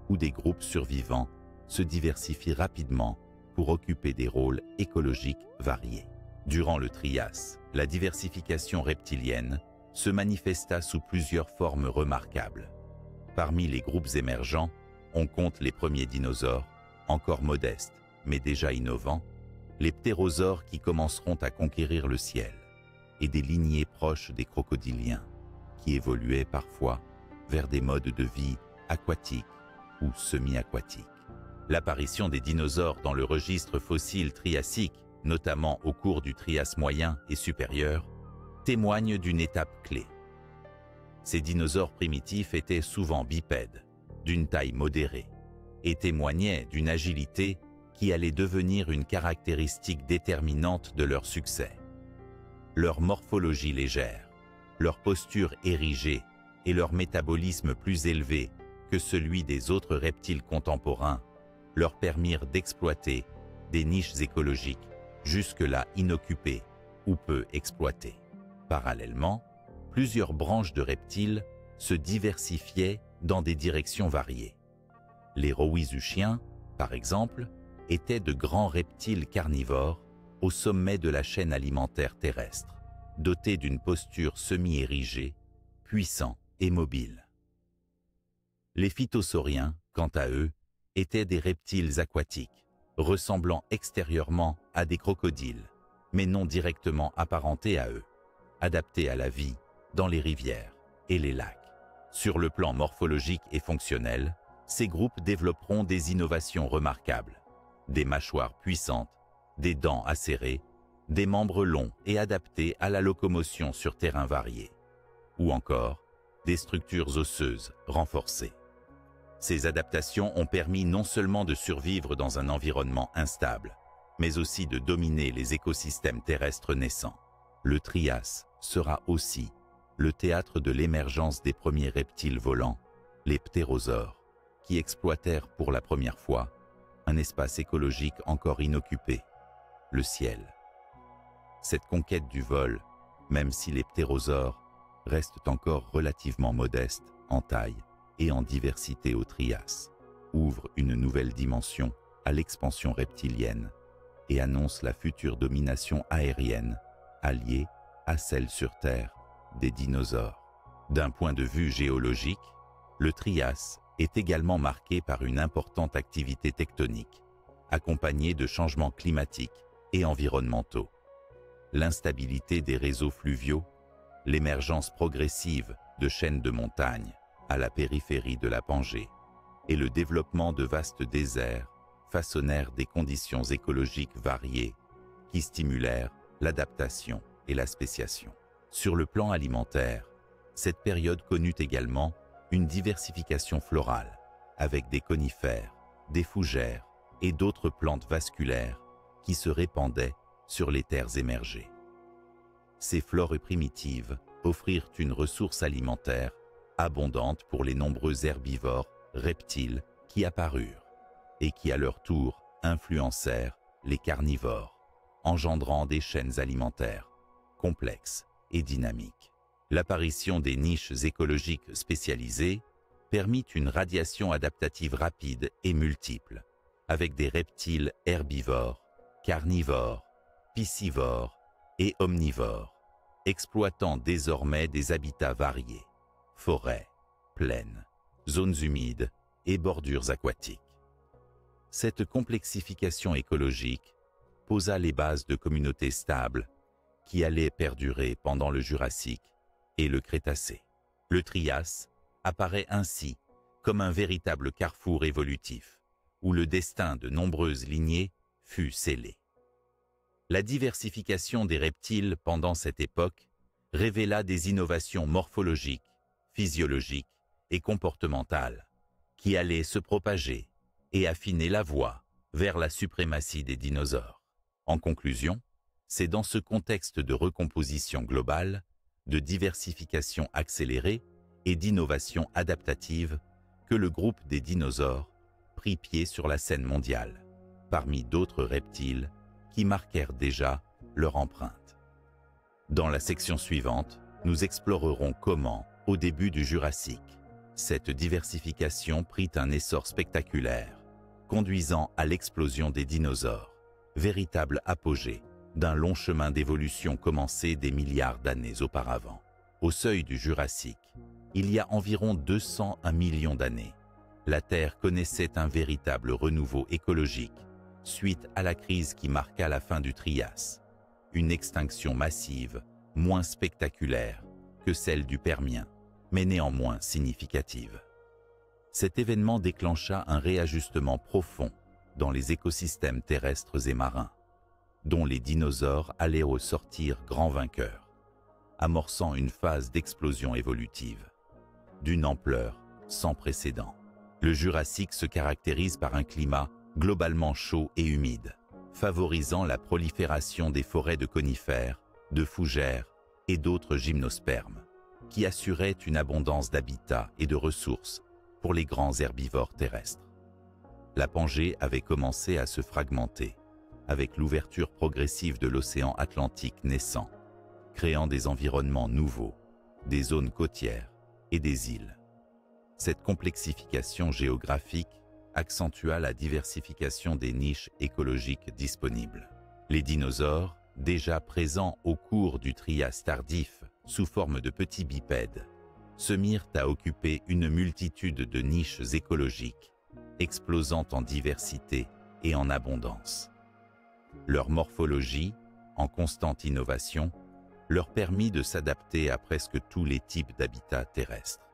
où des groupes survivants se diversifient rapidement pour occuper des rôles écologiques variés. Durant le Trias, la diversification reptilienne se manifesta sous plusieurs formes remarquables. Parmi les groupes émergents, on compte les premiers dinosaures, encore modestes mais déjà innovants, les ptérosaures qui commenceront à conquérir le ciel, et des lignées proches des crocodiliens, qui évoluaient parfois vers des modes de vie aquatiques ou semi-aquatiques. L'apparition des dinosaures dans le registre fossile triassique, notamment au cours du Trias moyen et supérieur, témoigne d'une étape clé. Ces dinosaures primitifs étaient souvent bipèdes, d'une taille modérée, et témoignaient d'une agilité qui allait devenir une caractéristique déterminante de leur succès. Leur morphologie légère, leur posture érigée et leur métabolisme plus élevé que celui des autres reptiles contemporains leur permirent d'exploiter des niches écologiques jusque-là inoccupées ou peu exploitées. Parallèlement, plusieurs branches de reptiles se diversifiaient dans des directions variées. Les rowisuchiens, par exemple, étaient de grands reptiles carnivores au sommet de la chaîne alimentaire terrestre, dotés d'une posture semi-érigée, puissants et mobiles. Les phytosauriens, quant à eux, étaient des reptiles aquatiques, ressemblant extérieurement à des crocodiles, mais non directement apparentés à eux, adaptés à la vie dans les rivières et les lacs. Sur le plan morphologique et fonctionnel, ces groupes développeront des innovations remarquables, des mâchoires puissantes, des dents acérées, des membres longs et adaptés à la locomotion sur terrain varié, ou encore des structures osseuses renforcées. Ces adaptations ont permis non seulement de survivre dans un environnement instable, mais aussi de dominer les écosystèmes terrestres naissants. Le Trias sera aussi le théâtre de l'émergence des premiers reptiles volants, les ptérosaures, qui exploitèrent pour la première fois un espace écologique encore inoccupé, le ciel. Cette conquête du vol, même si les ptérosaures restent encore relativement modestes en taille, et en diversité au Trias, ouvre une nouvelle dimension à l'expansion reptilienne et annonce la future domination aérienne alliée à celle sur Terre des dinosaures. D'un point de vue géologique, le Trias est également marqué par une importante activité tectonique, accompagnée de changements climatiques et environnementaux. L'instabilité des réseaux fluviaux, l'émergence progressive de chaînes de montagnes à la périphérie de la Pangée et le développement de vastes déserts façonnèrent des conditions écologiques variées qui stimulèrent l'adaptation et la spéciation. Sur le plan alimentaire, cette période connut également une diversification florale avec des conifères, des fougères et d'autres plantes vasculaires qui se répandaient sur les terres émergées. Ces flores primitives offrirent une ressource alimentaire abondante pour les nombreux herbivores, reptiles qui apparurent et qui à leur tour influencèrent les carnivores, engendrant des chaînes alimentaires complexes et dynamiques. L'apparition des niches écologiques spécialisées permit une radiation adaptative rapide et multiple, avec des reptiles herbivores, carnivores, piscivores et omnivores, exploitant désormais des habitats variés, forêts, plaines, zones humides et bordures aquatiques. Cette complexification écologique posa les bases de communautés stables qui allaient perdurer pendant le Jurassique et le Crétacé. Le Trias apparaît ainsi comme un véritable carrefour évolutif, où le destin de nombreuses lignées fut scellé. La diversification des reptiles pendant cette époque révéla des innovations morphologiques, physiologiques et comportementales qui allaient se propager et affiner la voie vers la suprématie des dinosaures. En conclusion, c'est dans ce contexte de recomposition globale, de diversification accélérée et d'innovation adaptative que le groupe des dinosaures prit pied sur la scène mondiale, parmi d'autres reptiles qui marquèrent déjà leur empreinte. Dans la section suivante, nous explorerons comment, au début du Jurassique, cette diversification prit un essor spectaculaire, conduisant à l'explosion des dinosaures, véritable apogée d'un long chemin d'évolution commencé des milliards d'années auparavant. Au seuil du Jurassique, il y a environ 201 millions d'années, la Terre connaissait un véritable renouveau écologique suite à la crise qui marqua la fin du Trias, une extinction massive, moins spectaculaire que celle du Permien, mais néanmoins significative. Cet événement déclencha un réajustement profond dans les écosystèmes terrestres et marins, dont les dinosaures allaient ressortir grands vainqueurs, amorçant une phase d'explosion évolutive, d'une ampleur sans précédent. Le Jurassique se caractérise par un climat globalement chaud et humide, favorisant la prolifération des forêts de conifères, de fougères et d'autres gymnospermes, qui assuraient une abondance d'habitats et de ressources pour les grands herbivores terrestres. La Pangée avait commencé à se fragmenter, avec l'ouverture progressive de l'océan Atlantique naissant, créant des environnements nouveaux, des zones côtières et des îles. Cette complexification géographique accentua la diversification des niches écologiques disponibles. Les dinosaures, déjà présents au cours du Trias tardif sous forme de petits bipèdes, se mirent à occuper une multitude de niches écologiques, explosant en diversité et en abondance. Leur morphologie, en constante innovation, leur permit de s'adapter à presque tous les types d'habitats terrestres.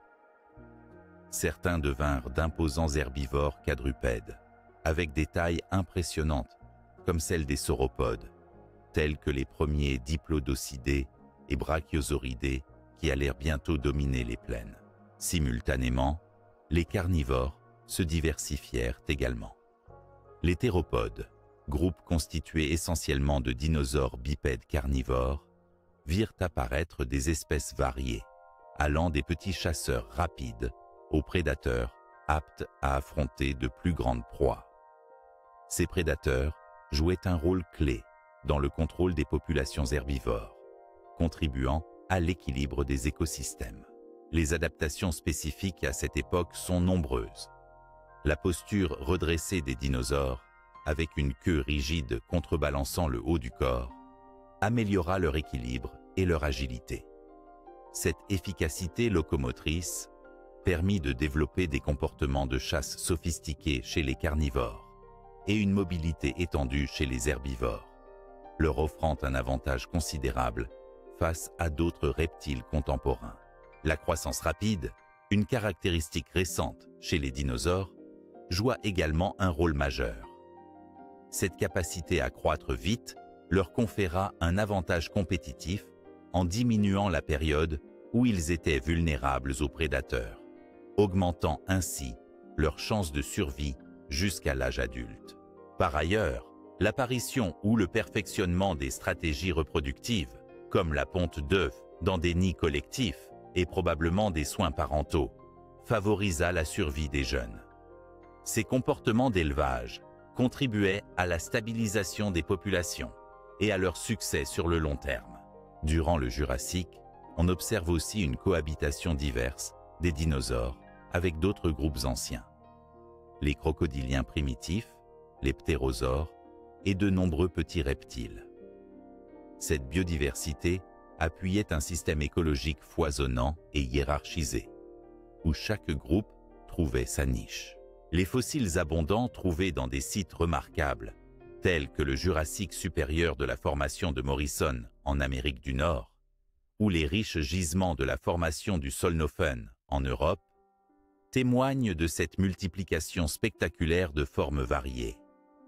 Certains devinrent d'imposants herbivores quadrupèdes, avec des tailles impressionnantes, comme celles des sauropodes, tels que les premiers diplodocidés et brachiosauridés qui allèrent bientôt dominer les plaines. Simultanément, les carnivores se diversifièrent également. Les théropodes, groupe constitué essentiellement de dinosaures bipèdes carnivores, virent apparaître des espèces variées, allant des petits chasseurs rapides aux prédateurs aptes à affronter de plus grandes proies. Ces prédateurs jouaient un rôle clé dans le contrôle des populations herbivores, contribuant à l'équilibre des écosystèmes. Les adaptations spécifiques à cette époque sont nombreuses. La posture redressée des dinosaures, avec une queue rigide contrebalançant le haut du corps, améliora leur équilibre et leur agilité. Cette efficacité locomotrice permit de développer des comportements de chasse sophistiqués chez les carnivores et une mobilité étendue chez les herbivores, leur offrant un avantage considérable face à d'autres reptiles contemporains. La croissance rapide, une caractéristique récente chez les dinosaures, joua également un rôle majeur. Cette capacité à croître vite leur conféra un avantage compétitif en diminuant la période où ils étaient vulnérables aux prédateurs, augmentant ainsi leurs chances de survie jusqu'à l'âge adulte. Par ailleurs, l'apparition ou le perfectionnement des stratégies reproductives, comme la ponte d'œufs dans des nids collectifs et probablement des soins parentaux, favorisa la survie des jeunes. Ces comportements d'élevage contribuaient à la stabilisation des populations et à leur succès sur le long terme. Durant le Jurassique, on observe aussi une cohabitation diverse des dinosaures avec d'autres groupes anciens. Les crocodiliens primitifs, les ptérosaures et de nombreux petits reptiles. Cette biodiversité appuyait un système écologique foisonnant et hiérarchisé, où chaque groupe trouvait sa niche. Les fossiles abondants trouvés dans des sites remarquables, tels que le Jurassique supérieur de la formation de Morrison en Amérique du Nord, ou les riches gisements de la formation du Solnhofen en Europe, témoignent de cette multiplication spectaculaire de formes variées,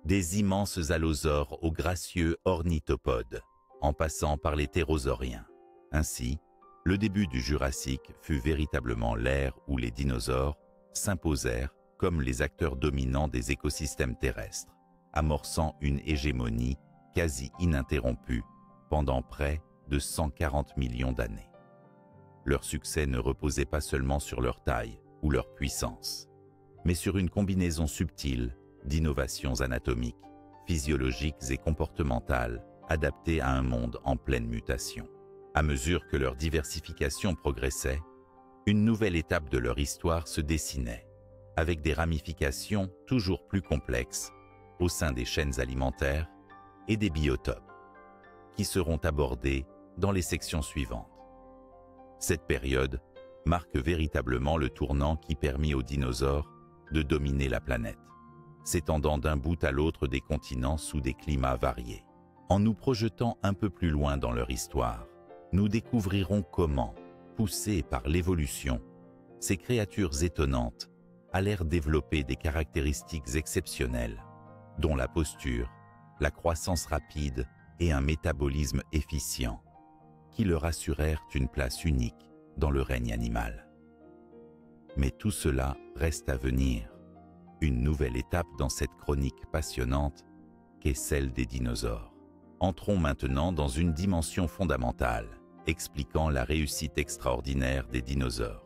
des immenses allosaures aux gracieux ornithopodes, en passant par les ptérosauriens. Ainsi, le début du Jurassique fut véritablement l'ère où les dinosaures s'imposèrent comme les acteurs dominants des écosystèmes terrestres, amorçant une hégémonie quasi ininterrompue pendant près de 140 millions d'années. Leur succès ne reposait pas seulement sur leur taille ou leur puissance, mais sur une combinaison subtile d'innovations anatomiques, physiologiques et comportementales adaptées à un monde en pleine mutation. À mesure que leur diversification progressait, une nouvelle étape de leur histoire se dessinait, avec des ramifications toujours plus complexes au sein des chaînes alimentaires et des biotopes, qui seront abordées dans les sections suivantes. Cette période marque véritablement le tournant qui permit aux dinosaures de dominer la planète, s'étendant d'un bout à l'autre des continents sous des climats variés. En nous projetant un peu plus loin dans leur histoire, nous découvrirons comment, poussées par l'évolution, ces créatures étonnantes allèrent développer des caractéristiques exceptionnelles, dont la posture, la croissance rapide et un métabolisme efficient, qui leur assurèrent une place unique dans le règne animal. Mais tout cela reste à venir, une nouvelle étape dans cette chronique passionnante qu'est celle des dinosaures. Entrons maintenant dans une dimension fondamentale, expliquant la réussite extraordinaire des dinosaures,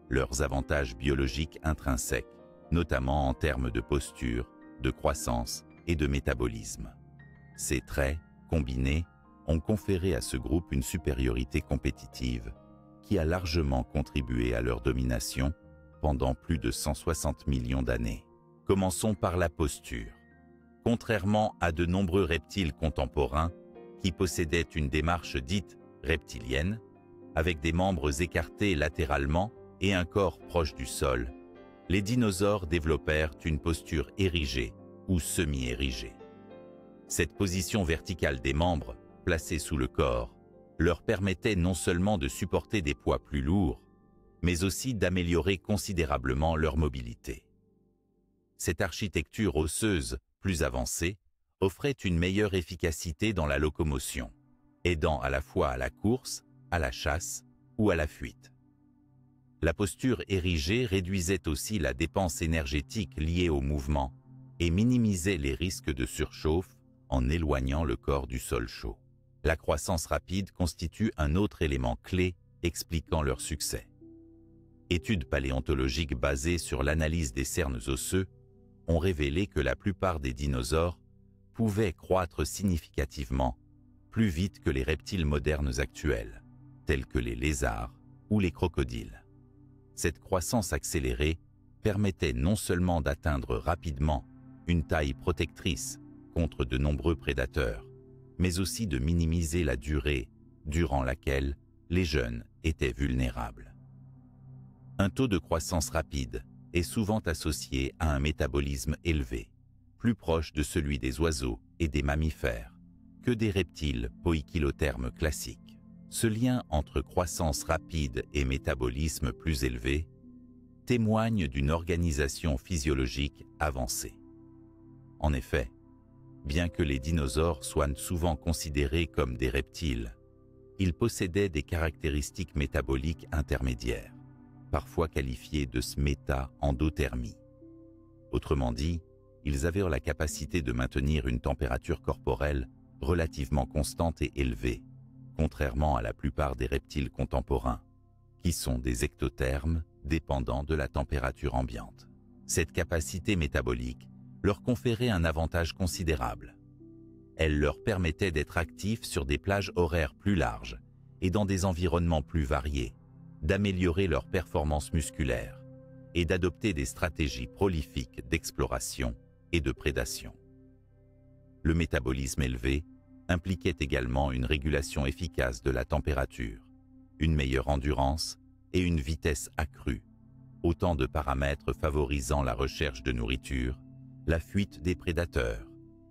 leurs avantages biologiques intrinsèques, notamment en termes de posture, de croissance et de métabolisme. Ces traits, combinés, ont conféré à ce groupe une supériorité compétitive qui a largement contribué à leur domination pendant plus de 160 millions d'années. Commençons par la posture. Contrairement à de nombreux reptiles contemporains qui possédaient une démarche dite reptilienne, avec des membres écartés latéralement et un corps proche du sol, les dinosaures développèrent une posture érigée ou semi-érigée. Cette position verticale des membres, placés sous le corps, leur permettait non seulement de supporter des poids plus lourds, mais aussi d'améliorer considérablement leur mobilité. Cette architecture osseuse plus avancée offrait une meilleure efficacité dans la locomotion, aidant à la fois à la course, à la chasse ou à la fuite. La posture érigée réduisait aussi la dépense énergétique liée au mouvement et minimisait les risques de surchauffe en éloignant le corps du sol chaud. La croissance rapide constitue un autre élément clé expliquant leur succès. Études paléontologiques basées sur l'analyse des cernes osseux ont révélé que la plupart des dinosaures pouvaient croître significativement plus vite que les reptiles modernes actuels, tels que les lézards ou les crocodiles. Cette croissance accélérée permettait non seulement d'atteindre rapidement une taille protectrice contre de nombreux prédateurs, mais aussi de minimiser la durée durant laquelle les jeunes étaient vulnérables. Un taux de croissance rapide est souvent associé à un métabolisme élevé, plus proche de celui des oiseaux et des mammifères que des reptiles poikilothermes classiques. Ce lien entre croissance rapide et métabolisme plus élevé témoigne d'une organisation physiologique avancée. En effet, bien que les dinosaures soient souvent considérés comme des reptiles, ils possédaient des caractéristiques métaboliques intermédiaires, parfois qualifiées de sméta-endothermie. Autrement dit, ils avaient la capacité de maintenir une température corporelle relativement constante et élevée, contrairement à la plupart des reptiles contemporains, qui sont des ectothermes dépendants de la température ambiante. Cette capacité métabolique leur conférait un avantage considérable. Elle leur permettait d'être actifs sur des plages horaires plus larges et dans des environnements plus variés, d'améliorer leur performance musculaire et d'adopter des stratégies prolifiques d'exploration et de prédation. Le métabolisme élevé impliquait également une régulation efficace de la température, une meilleure endurance et une vitesse accrue, autant de paramètres favorisant la recherche de nourriture, la fuite des prédateurs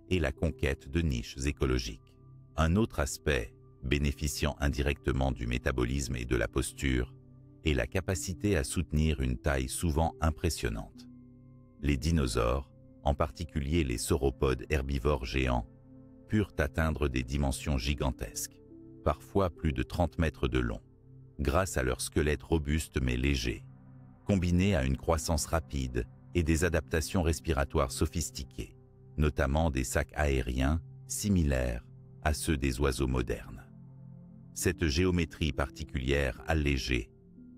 et la conquête de niches écologiques. Un autre aspect, bénéficiant indirectement du métabolisme et de la posture, est la capacité à soutenir une taille souvent impressionnante. Les dinosaures, en particulier les sauropodes herbivores géants, purent atteindre des dimensions gigantesques, parfois plus de 30 mètres de long, grâce à leur squelette robuste mais léger, combiné à une croissance rapide et des adaptations respiratoires sophistiquées, notamment des sacs aériens similaires à ceux des oiseaux modernes. Cette géométrie particulière allégée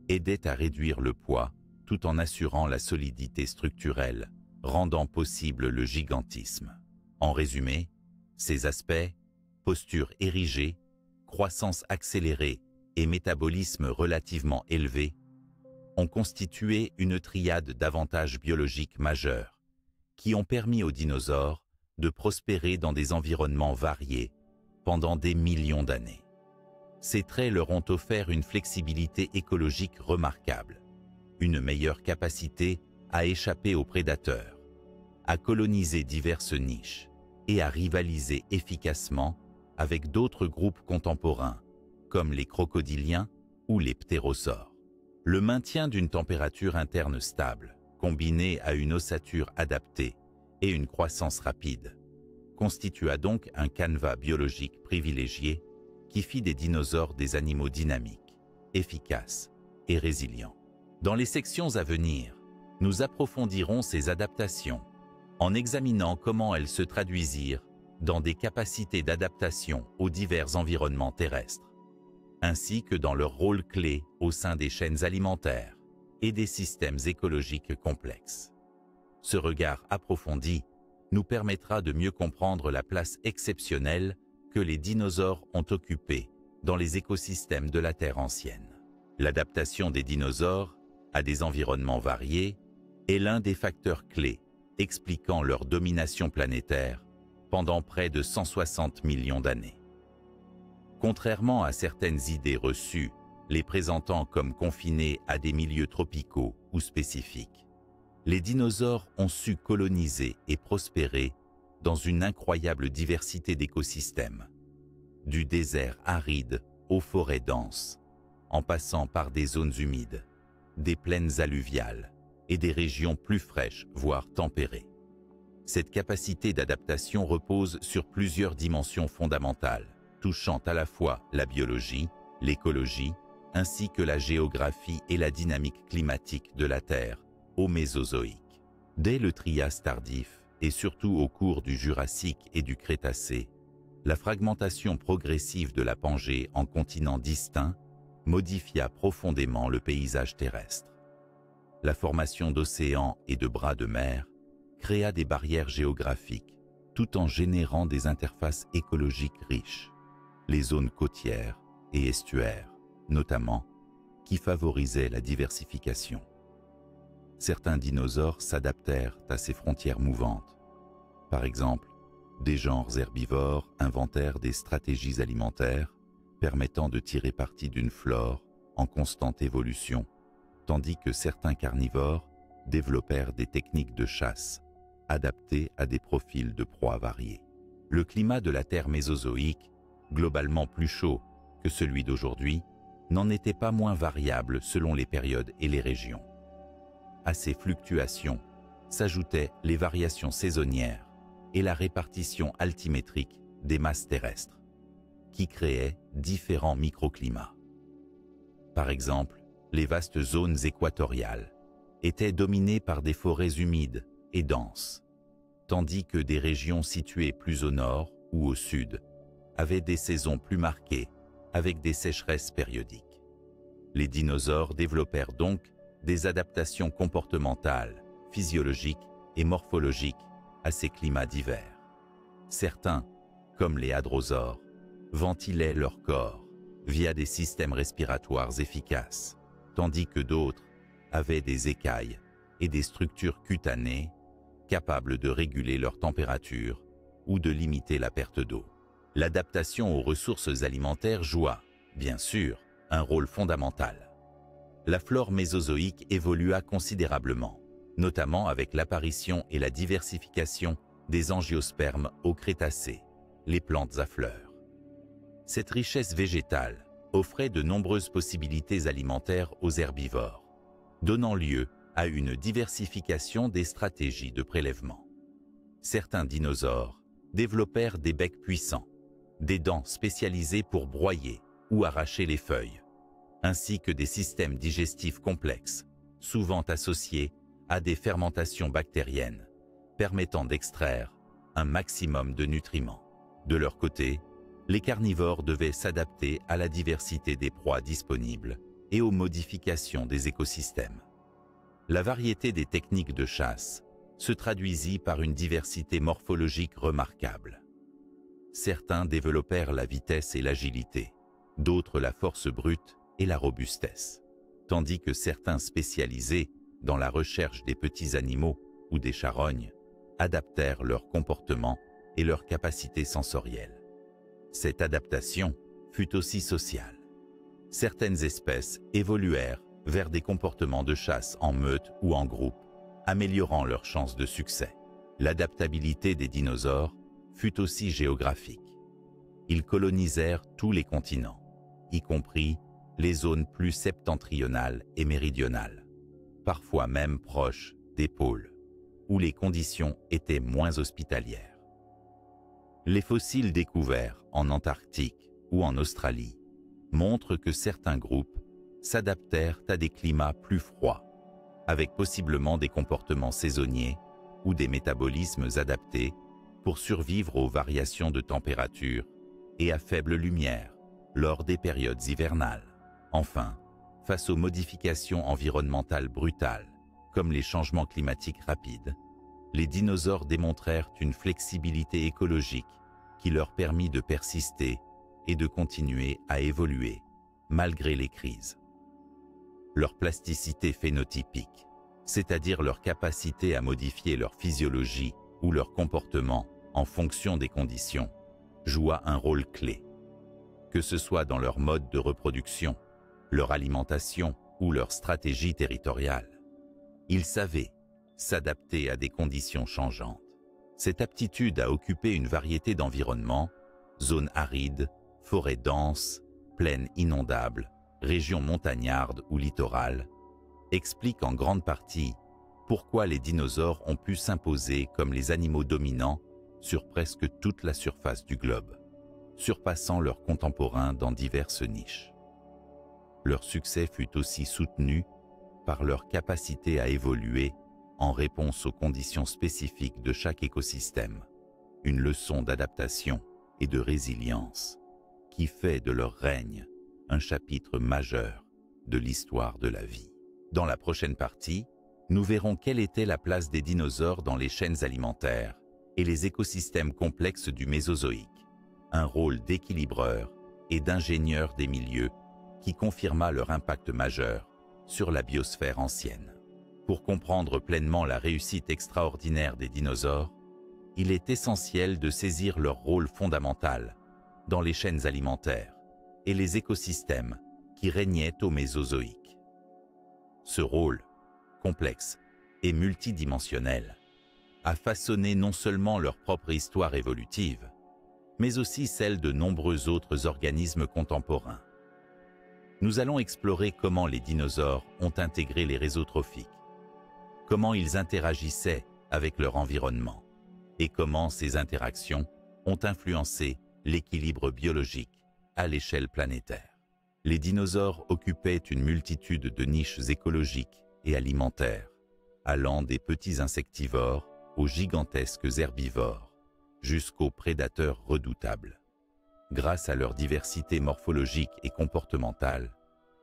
aidait à réduire le poids tout en assurant la solidité structurelle, rendant possible le gigantisme. En résumé, ces aspects, posture érigée, croissance accélérée et métabolisme relativement élevé, ont constitué une triade d'avantages biologiques majeurs qui ont permis aux dinosaures de prospérer dans des environnements variés pendant des millions d'années. Ces traits leur ont offert une flexibilité écologique remarquable, une meilleure capacité à échapper aux prédateurs, à coloniser diverses niches et à rivaliser efficacement avec d'autres groupes contemporains, comme les crocodiliens ou les ptérosaures. Le maintien d'une température interne stable, combiné à une ossature adaptée et une croissance rapide, constitua donc un canevas biologique privilégié qui fit des dinosaures des animaux dynamiques, efficaces et résilients. Dans les sections à venir, nous approfondirons ces adaptations en examinant comment elles se traduisirent dans des capacités d'adaptation aux divers environnements terrestres, ainsi que dans leur rôle clé au sein des chaînes alimentaires et des systèmes écologiques complexes. Ce regard approfondi nous permettra de mieux comprendre la place exceptionnelle que les dinosaures ont occupée dans les écosystèmes de la Terre ancienne. L'adaptation des dinosaures à des environnements variés est l'un des facteurs clés expliquant leur domination planétaire pendant près de 160 millions d'années. Contrairement à certaines idées reçues, les présentant comme confinés à des milieux tropicaux ou spécifiques, les dinosaures ont su coloniser et prospérer dans une incroyable diversité d'écosystèmes, du désert aride aux forêts denses, en passant par des zones humides, des plaines alluviales et des régions plus fraîches, voire tempérées. Cette capacité d'adaptation repose sur plusieurs dimensions fondamentales, touchant à la fois la biologie, l'écologie, ainsi que la géographie et la dynamique climatique de la Terre au Mésozoïque. Dès le Trias tardif, et surtout au cours du Jurassique et du Crétacé, la fragmentation progressive de la Pangée en continents distincts modifia profondément le paysage terrestre. La formation d'océans et de bras de mer créa des barrières géographiques tout en générant des interfaces écologiques riches, les zones côtières et estuaires, notamment, qui favorisait la diversification. Certains dinosaures s'adaptèrent à ces frontières mouvantes. Par exemple, des genres herbivores inventèrent des stratégies alimentaires permettant de tirer parti d'une flore en constante évolution, tandis que certains carnivores développèrent des techniques de chasse adaptées à des profils de proies variés. Le climat de la Terre mésozoïque, globalement plus chaud que celui d'aujourd'hui, n'en était pas moins variable selon les périodes et les régions. À ces fluctuations s'ajoutaient les variations saisonnières et la répartition altimétrique des masses terrestres, qui créaient différents microclimats. Par exemple, les vastes zones équatoriales étaient dominées par des forêts humides et denses, tandis que des régions situées plus au nord ou au sud avaient des saisons plus marquées avec des sécheresses périodiques. Les dinosaures développèrent donc des adaptations comportementales, physiologiques et morphologiques à ces climats divers. Certains, comme les hadrosaures, ventilaient leur corps via des systèmes respiratoires efficaces, tandis que d'autres avaient des écailles et des structures cutanées capables de réguler leur température ou de limiter la perte d'eau. L'adaptation aux ressources alimentaires joua, bien sûr, un rôle fondamental. La flore mésozoïque évolua considérablement, notamment avec l'apparition et la diversification des angiospermes au Crétacé, les plantes à fleurs. Cette richesse végétale offrait de nombreuses possibilités alimentaires aux herbivores, donnant lieu à une diversification des stratégies de prélèvement. Certains dinosaures développèrent des becs puissants, des dents spécialisées pour broyer ou arracher les feuilles, ainsi que des systèmes digestifs complexes, souvent associés à des fermentations bactériennes, permettant d'extraire un maximum de nutriments. De leur côté, les carnivores devaient s'adapter à la diversité des proies disponibles et aux modifications des écosystèmes. La variété des techniques de chasse se traduisit par une diversité morphologique remarquable. Certains développèrent la vitesse et l'agilité, d'autres la force brute et la robustesse, tandis que certains spécialisés dans la recherche des petits animaux ou des charognes adaptèrent leur comportement et leurs capacités sensorielles. Cette adaptation fut aussi sociale. Certaines espèces évoluèrent vers des comportements de chasse en meute ou en groupe, améliorant leurs chances de succès. L'adaptabilité des dinosaures fut aussi géographique. Ils colonisèrent tous les continents, y compris les zones plus septentrionales et méridionales, parfois même proches des pôles, où les conditions étaient moins hospitalières. Les fossiles découverts en Antarctique ou en Australie montrent que certains groupes s'adaptèrent à des climats plus froids, avec possiblement des comportements saisonniers ou des métabolismes adaptés pour survivre aux variations de température et à faible lumière lors des périodes hivernales. Enfin, face aux modifications environnementales brutales, comme les changements climatiques rapides, les dinosaures démontrèrent une flexibilité écologique qui leur permit de persister et de continuer à évoluer malgré les crises. Leur plasticité phénotypique, c'est-à-dire leur capacité à modifier leur physiologie ou leur comportement en fonction des conditions, joua un rôle clé. Que ce soit dans leur mode de reproduction, leur alimentation ou leur stratégie territoriale, ils savaient s'adapter à des conditions changeantes. Cette aptitude à occuper une variété d'environnements, zones arides, forêts denses, plaines inondables, régions montagnardes ou littorales, explique en grande partie pourquoi les dinosaures ont pu s'imposer comme les animaux dominants sur presque toute la surface du globe, surpassant leurs contemporains dans diverses niches. Leur succès fut aussi soutenu par leur capacité à évoluer en réponse aux conditions spécifiques de chaque écosystème, une leçon d'adaptation et de résilience qui fait de leur règne un chapitre majeur de l'histoire de la vie. Dans la prochaine partie, nous verrons quelle était la place des dinosaures dans les chaînes alimentaires et les écosystèmes complexes du Mésozoïque, un rôle d'équilibreur et d'ingénieur des milieux qui confirma leur impact majeur sur la biosphère ancienne. Pour comprendre pleinement la réussite extraordinaire des dinosaures, il est essentiel de saisir leur rôle fondamental dans les chaînes alimentaires et les écosystèmes qui régnaient au Mésozoïque. Ce rôle, complexe et multidimensionnel, a façonné non seulement leur propre histoire évolutive, mais aussi celle de nombreux autres organismes contemporains. Nous allons explorer comment les dinosaures ont intégré les réseaux trophiques, comment ils interagissaient avec leur environnement et comment ces interactions ont influencé l'équilibre biologique à l'échelle planétaire. Les dinosaures occupaient une multitude de niches écologiques et alimentaires, allant des petits insectivores aux gigantesques herbivores, jusqu'aux prédateurs redoutables. Grâce à leur diversité morphologique et comportementale,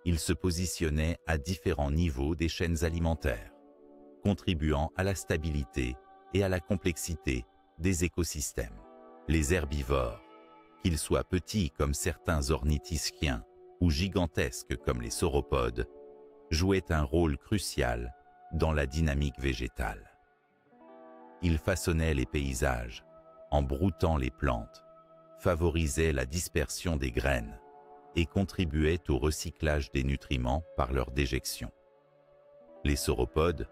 ils se positionnaient à différents niveaux des chaînes alimentaires, contribuant à la stabilité et à la complexité des écosystèmes. Les herbivores, qu'ils soient petits comme certains ornithischiens ou gigantesques comme les sauropodes, jouaient un rôle crucial dans la dynamique végétale. Ils façonnaient les paysages en broutant les plantes, favorisaient la dispersion des graines et contribuaient au recyclage des nutriments par leur déjection. Les sauropodes,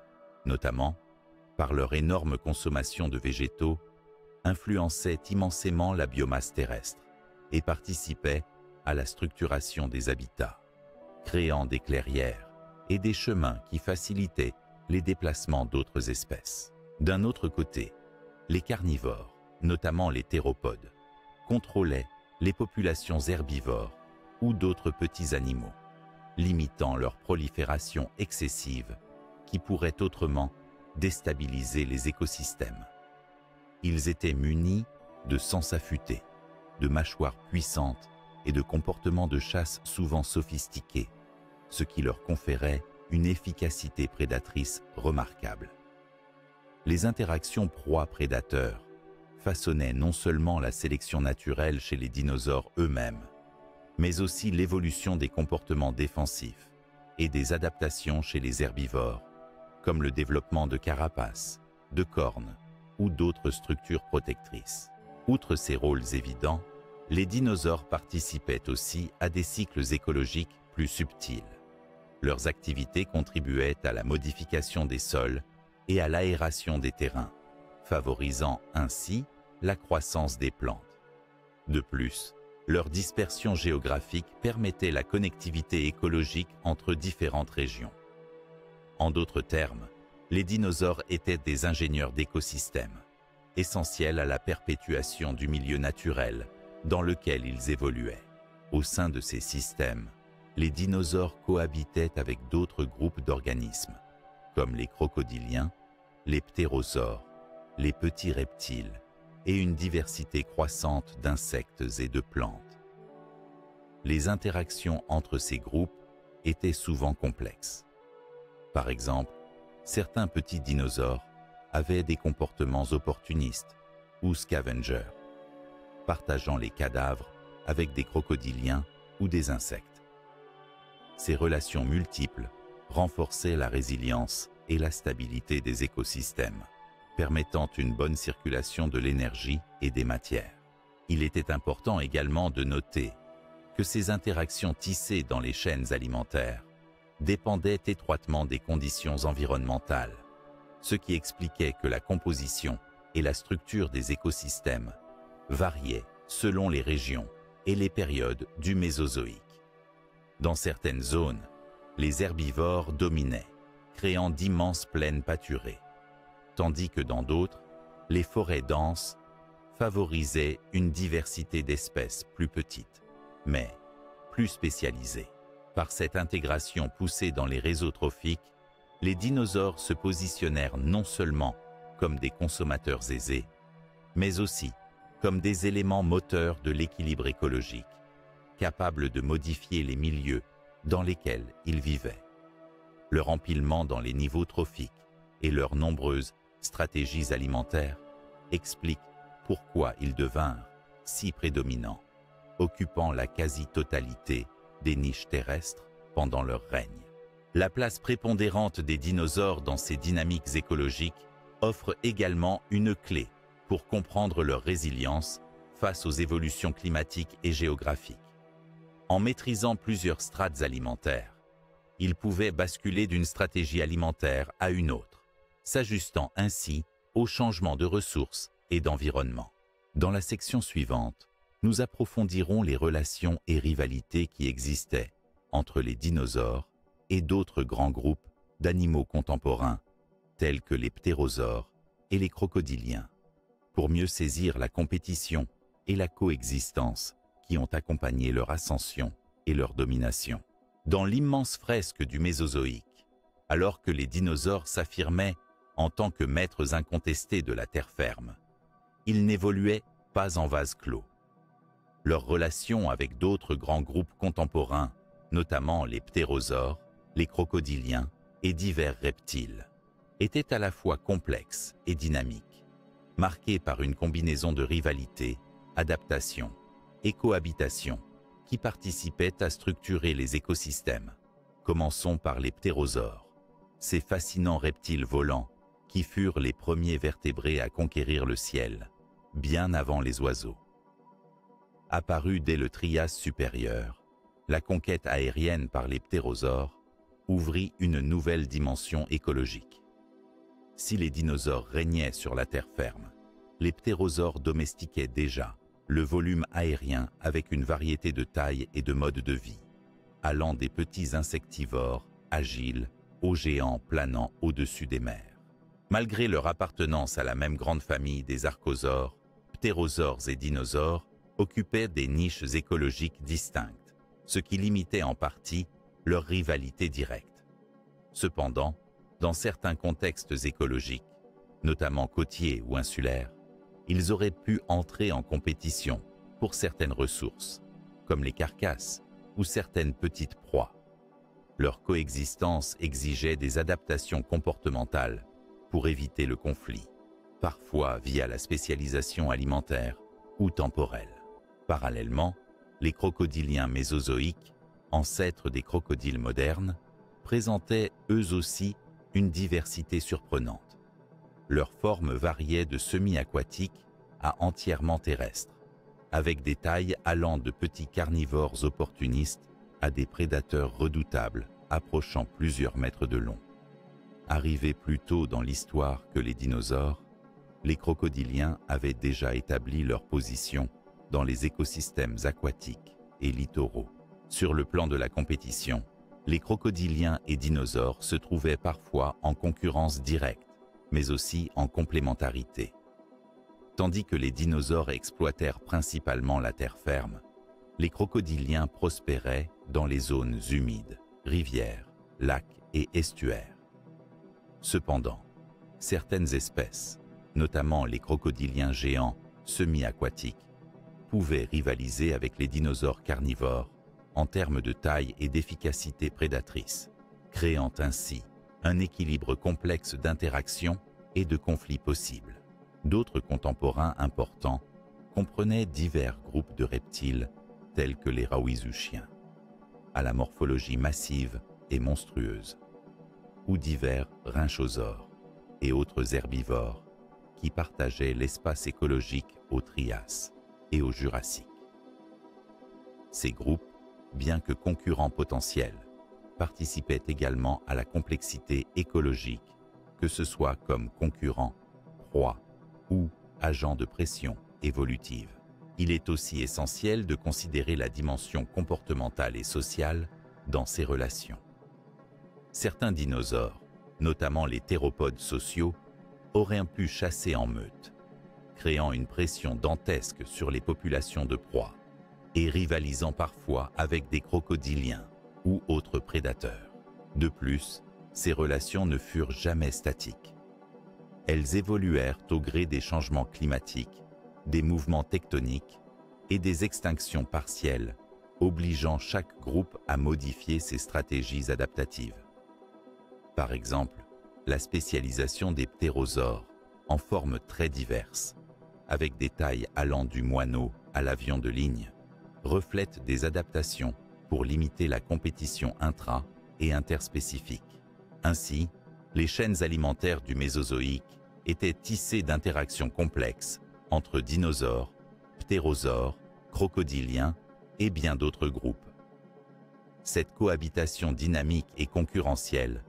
notamment, par leur énorme consommation de végétaux, influençaient immensément la biomasse terrestre et participaient à la structuration des habitats, créant des clairières et des chemins qui facilitaient les déplacements d'autres espèces. D'un autre côté, les carnivores, notamment les théropodes, contrôlaient les populations herbivores ou d'autres petits animaux, limitant leur prolifération excessive qui pourrait autrement déstabiliser les écosystèmes. Ils étaient munis de sens affûtés, de mâchoires puissantes et de comportements de chasse souvent sophistiqués, ce qui leur conférait une efficacité prédatrice remarquable. Les interactions proie-prédateur façonnaient non seulement la sélection naturelle chez les dinosaures eux-mêmes, mais aussi l'évolution des comportements défensifs et des adaptations chez les herbivores, comme le développement de carapaces, de cornes ou d'autres structures protectrices. Outre ces rôles évidents, les dinosaures participaient aussi à des cycles écologiques plus subtils. Leurs activités contribuaient à la modification des sols et à l'aération des terrains, favorisant ainsi la croissance des plantes. De plus, leur dispersion géographique permettait la connectivité écologique entre différentes régions. En d'autres termes, les dinosaures étaient des ingénieurs d'écosystèmes, essentiels à la perpétuation du milieu naturel dans lequel ils évoluaient. Au sein de ces systèmes, les dinosaures cohabitaient avec d'autres groupes d'organismes, comme les crocodiliens, les ptérosaures, les petits reptiles et une diversité croissante d'insectes et de plantes. Les interactions entre ces groupes étaient souvent complexes. Par exemple, certains petits dinosaures avaient des comportements opportunistes ou scavengers, partageant les cadavres avec des crocodiliens ou des insectes. Ces relations multiples renforçaient la résilience et la stabilité des écosystèmes, permettant une bonne circulation de l'énergie et des matières. Il était important également de noter que ces interactions tissées dans les chaînes alimentaires dépendaient étroitement des conditions environnementales, ce qui expliquait que la composition et la structure des écosystèmes variaient selon les régions et les périodes du Mésozoïque. Dans certaines zones, les herbivores dominaient, créant d'immenses plaines pâturées, tandis que dans d'autres, les forêts denses favorisaient une diversité d'espèces plus petites, mais plus spécialisées. Par cette intégration poussée dans les réseaux trophiques, les dinosaures se positionnèrent non seulement comme des consommateurs aisés, mais aussi comme des éléments moteurs de l'équilibre écologique, capables de modifier les milieux dans lesquels ils vivaient. Leur empilement dans les niveaux trophiques et leurs nombreuses stratégies alimentaires expliquent pourquoi ils devinrent si prédominants, occupant la quasi-totalité des niches terrestres pendant leur règne. La place prépondérante des dinosaures dans ces dynamiques écologiques offre également une clé pour comprendre leur résilience face aux évolutions climatiques et géographiques. En maîtrisant plusieurs strates alimentaires, ils pouvaient basculer d'une stratégie alimentaire à une autre, s'ajustant ainsi aux changements de ressources et d'environnement. Dans la section suivante, nous approfondirons les relations et rivalités qui existaient entre les dinosaures et d'autres grands groupes d'animaux contemporains, tels que les ptérosaures et les crocodiliens, pour mieux saisir la compétition et la coexistence qui ont accompagné leur ascension et leur domination. Dans l'immense fresque du Mésozoïque, alors que les dinosaures s'affirmaient en tant que maîtres incontestés de la terre ferme, ils n'évoluaient pas en vase clos. Leurs relations avec d'autres grands groupes contemporains, notamment les ptérosaures, les crocodiliens et divers reptiles, étaient à la fois complexes et dynamiques, marquées par une combinaison de rivalité, adaptation et cohabitation qui participaient à structurer les écosystèmes. Commençons par les ptérosaures, ces fascinants reptiles volants qui furent les premiers vertébrés à conquérir le ciel, bien avant les oiseaux. Apparus dès le Trias supérieur, la conquête aérienne par les ptérosaures ouvrit une nouvelle dimension écologique. Si les dinosaures régnaient sur la terre ferme, les ptérosaures domestiquaient déjà le volume aérien avec une variété de tailles et de modes de vie, allant des petits insectivores agiles aux géants planant au-dessus des mers. Malgré leur appartenance à la même grande famille des archosaures, ptérosaures et dinosaures occupaient des niches écologiques distinctes, ce qui limitait en partie leur rivalité directe. Cependant, dans certains contextes écologiques, notamment côtiers ou insulaires, ils auraient pu entrer en compétition pour certaines ressources, comme les carcasses ou certaines petites proies. Leur coexistence exigeait des adaptations comportementales pour éviter le conflit, parfois via la spécialisation alimentaire ou temporelle. Parallèlement, les crocodiliens mésozoïques, ancêtres des crocodiles modernes, présentaient eux aussi une diversité surprenante. Leurs formes variaient de semi-aquatiques à entièrement terrestres, avec des tailles allant de petits carnivores opportunistes à des prédateurs redoutables approchant plusieurs mètres de long. Arrivés plus tôt dans l'histoire que les dinosaures, les crocodiliens avaient déjà établi leur position dans les écosystèmes aquatiques et littoraux. Sur le plan de la compétition, les crocodiliens et dinosaures se trouvaient parfois en concurrence directe, mais aussi en complémentarité. Tandis que les dinosaures exploitèrent principalement la terre ferme, les crocodiliens prospéraient dans les zones humides, rivières, lacs et estuaires. Cependant, certaines espèces, notamment les crocodiliens géants semi-aquatiques, pouvaient rivaliser avec les dinosaures carnivores en termes de taille et d'efficacité prédatrice, créant ainsi un équilibre complexe d'interactions et de conflits possibles. D'autres contemporains importants comprenaient divers groupes de reptiles tels que les raouizouchiens, à la morphologie massive et monstrueuse, ou divers rhinchosaures et autres herbivores qui partageaient l'espace écologique au Trias et au Jurassique. Ces groupes, bien que concurrents potentiels, participaient également à la complexité écologique, que ce soit comme concurrents, proies ou agents de pression évolutive. Il est aussi essentiel de considérer la dimension comportementale et sociale dans ces relations. Certains dinosaures, notamment les théropodes sociaux, auraient pu chasser en meute, créant une pression dantesque sur les populations de proies et rivalisant parfois avec des crocodiliens ou autres prédateurs. De plus, ces relations ne furent jamais statiques. Elles évoluèrent au gré des changements climatiques, des mouvements tectoniques et des extinctions partielles, obligeant chaque groupe à modifier ses stratégies adaptatives. Par exemple, la spécialisation des ptérosaures en formes très diverses, avec des tailles allant du moineau à l'avion de ligne, reflète des adaptations pour limiter la compétition intra- et interspécifique. Ainsi, les chaînes alimentaires du Mésozoïque étaient tissées d'interactions complexes entre dinosaures, ptérosaures, crocodiliens et bien d'autres groupes. Cette cohabitation dynamique et concurrentielle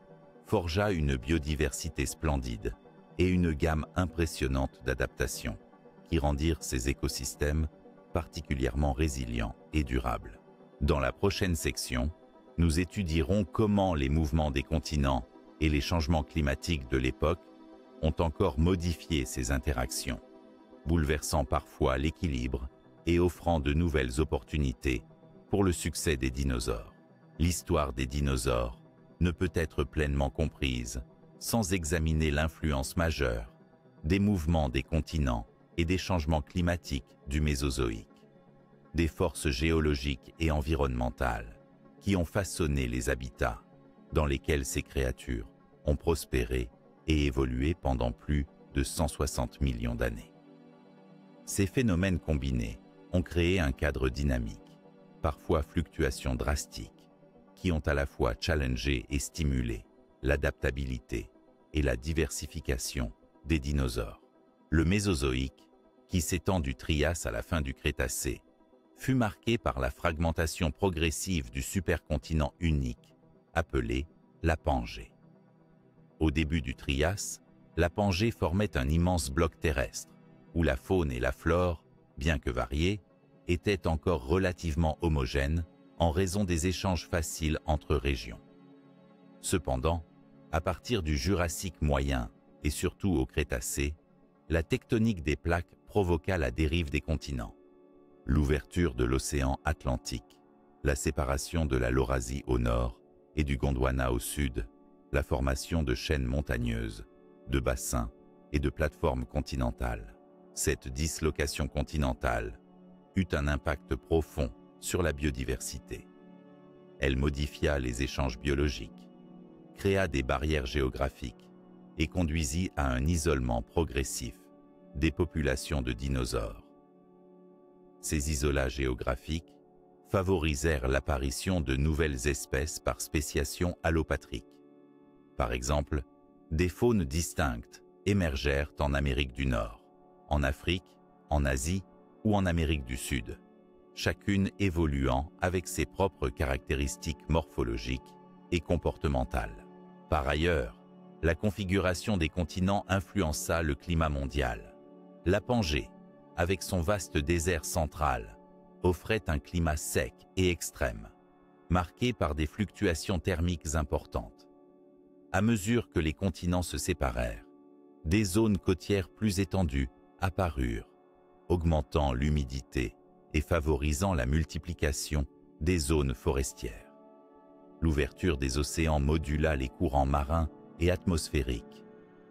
forgea une biodiversité splendide et une gamme impressionnante d'adaptations qui rendirent ces écosystèmes particulièrement résilients et durables. Dans la prochaine section, nous étudierons comment les mouvements des continents et les changements climatiques de l'époque ont encore modifié ces interactions, bouleversant parfois l'équilibre et offrant de nouvelles opportunités pour le succès des dinosaures. L'histoire des dinosaures ne peut être pleinement comprise sans examiner l'influence majeure des mouvements des continents et des changements climatiques du Mésozoïque, des forces géologiques et environnementales qui ont façonné les habitats dans lesquels ces créatures ont prospéré et évolué pendant plus de 160 millions d'années. Ces phénomènes combinés ont créé un cadre dynamique, parfois fluctuations drastiques, qui ont à la fois challengé et stimulé l'adaptabilité et la diversification des dinosaures. Le Mésozoïque, qui s'étend du Trias à la fin du Crétacé, fut marqué par la fragmentation progressive du supercontinent unique, appelé la Pangée. Au début du Trias, la Pangée formait un immense bloc terrestre, où la faune et la flore, bien que variées, étaient encore relativement homogènes en raison des échanges faciles entre régions. Cependant, à partir du Jurassique moyen et surtout au Crétacé, la tectonique des plaques provoqua la dérive des continents, l'ouverture de l'océan Atlantique, la séparation de la Laurasie au nord et du Gondwana au sud, la formation de chaînes montagneuses, de bassins et de plateformes continentales. Cette dislocation continentale eut un impact profond sur la biodiversité. Elle modifia les échanges biologiques, créa des barrières géographiques et conduisit à un isolement progressif des populations de dinosaures. Ces isolats géographiques favorisèrent l'apparition de nouvelles espèces par spéciation allopatrique. Par exemple, des faunes distinctes émergèrent en Amérique du Nord, en Afrique, en Asie ou en Amérique du Sud, chacune évoluant avec ses propres caractéristiques morphologiques et comportementales. Par ailleurs, la configuration des continents influença le climat mondial. La Pangée, avec son vaste désert central, offrait un climat sec et extrême, marqué par des fluctuations thermiques importantes. À mesure que les continents se séparèrent, des zones côtières plus étendues apparurent, augmentant l'humidité et favorisant la multiplication des zones forestières. L'ouverture des océans modula les courants marins et atmosphériques,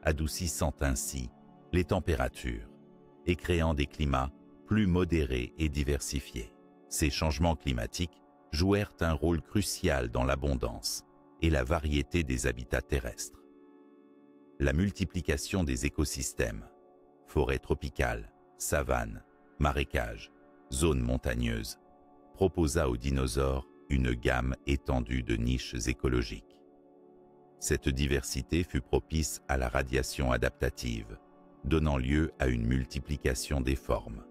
adoucissant ainsi les températures et créant des climats plus modérés et diversifiés. Ces changements climatiques jouèrent un rôle crucial dans l'abondance et la variété des habitats terrestres. La multiplication des écosystèmes, forêts tropicales, savanes, marécages, zones montagneuses, proposa aux dinosaures une gamme étendue de niches écologiques. Cette diversité fut propice à la radiation adaptative, donnant lieu à une multiplication des formes,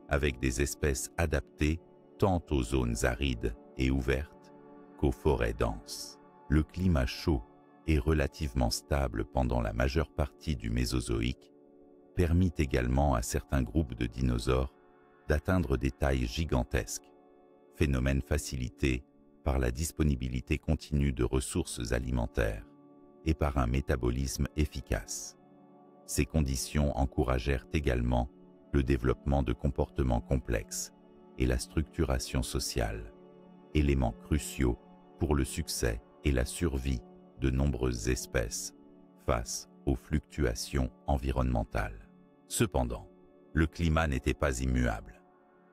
avec des espèces adaptées tant aux zones arides et ouvertes qu'aux forêts denses. Le climat chaud et relativement stable pendant la majeure partie du Mésozoïque permit également à certains groupes de dinosaures d'atteindre des tailles gigantesques, phénomène facilité par la disponibilité continue de ressources alimentaires et par un métabolisme efficace. Ces conditions encouragèrent également le développement de comportements complexes et la structuration sociale, éléments cruciaux pour le succès et la survie de nombreuses espèces face aux fluctuations environnementales. Cependant, le climat n'était pas immuable.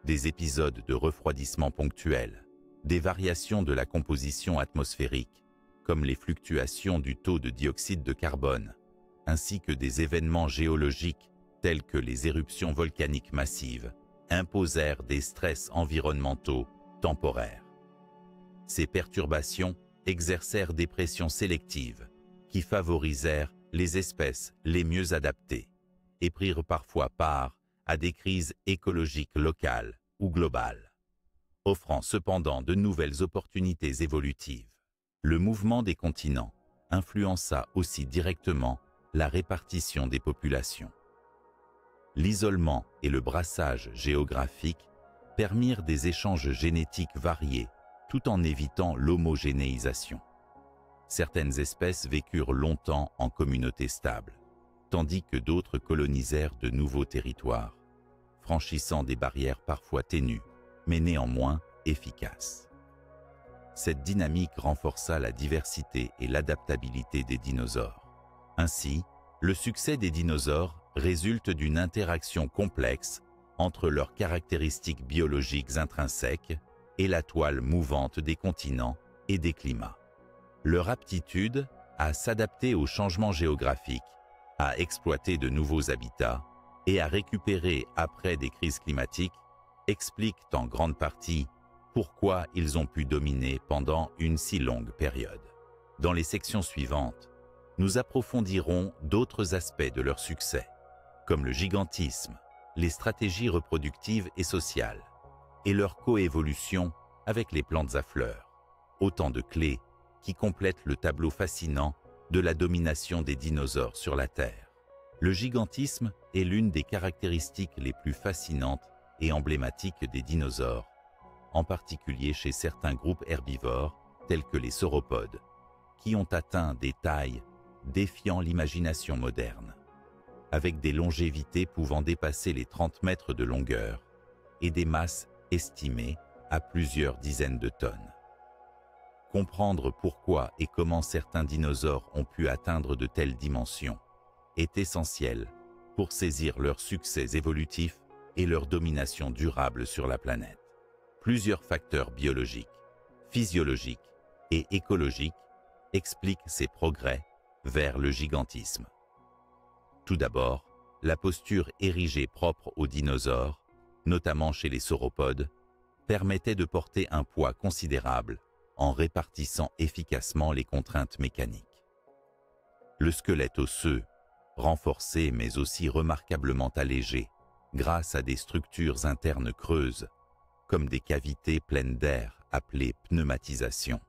Des épisodes de refroidissement ponctuels, des variations de la composition atmosphérique, comme les fluctuations du taux de dioxyde de carbone, ainsi que des événements géologiques tels que les éruptions volcaniques massives, imposèrent des stress environnementaux temporaires. Ces perturbations exercèrent des pressions sélectives qui favorisèrent les espèces les mieux adaptées et prirent parfois part à des crises écologiques locales ou globales, offrant cependant de nouvelles opportunités évolutives. Le mouvement des continents influença aussi directement la répartition des populations. L'isolement et le brassage géographique permirent des échanges génétiques variés tout en évitant l'homogénéisation. Certaines espèces vécurent longtemps en communautés stables, tandis que d'autres colonisèrent de nouveaux territoires, franchissant des barrières parfois ténues, mais néanmoins efficaces. Cette dynamique renforça la diversité et l'adaptabilité des dinosaures. Ainsi, le succès des dinosaures résulte d'une interaction complexe entre leurs caractéristiques biologiques intrinsèques et la toile mouvante des continents et des climats. Leur aptitude à s'adapter aux changements géographiques, à exploiter de nouveaux habitats et à récupérer après des crises climatiques expliquent en grande partie pourquoi ils ont pu dominer pendant une si longue période. Dans les sections suivantes, nous approfondirons d'autres aspects de leur succès, comme le gigantisme, les stratégies reproductives et sociales, et leur coévolution avec les plantes à fleurs, autant de clés qui complètent le tableau fascinant de la domination des dinosaures sur la Terre. Le gigantisme est l'une des caractéristiques les plus fascinantes et emblématiques des dinosaures, en particulier chez certains groupes herbivores tels que les sauropodes, qui ont atteint des tailles défiant l'imagination moderne, avec des longévités pouvant dépasser les 30 mètres de longueur et des masses estimées à plusieurs dizaines de tonnes. Comprendre pourquoi et comment certains dinosaures ont pu atteindre de telles dimensions est essentiel pour saisir leur succès évolutif et leur domination durable sur la planète. Plusieurs facteurs biologiques, physiologiques et écologiques expliquent ces progrès vers le gigantisme. Tout d'abord, la posture érigée propre aux dinosaures, notamment chez les sauropodes, permettait de porter un poids considérable en répartissant efficacement les contraintes mécaniques. Le squelette osseux, renforcé mais aussi remarquablement allégé, grâce à des structures internes creuses, comme des cavités pleines d'air appelées pneumatisation,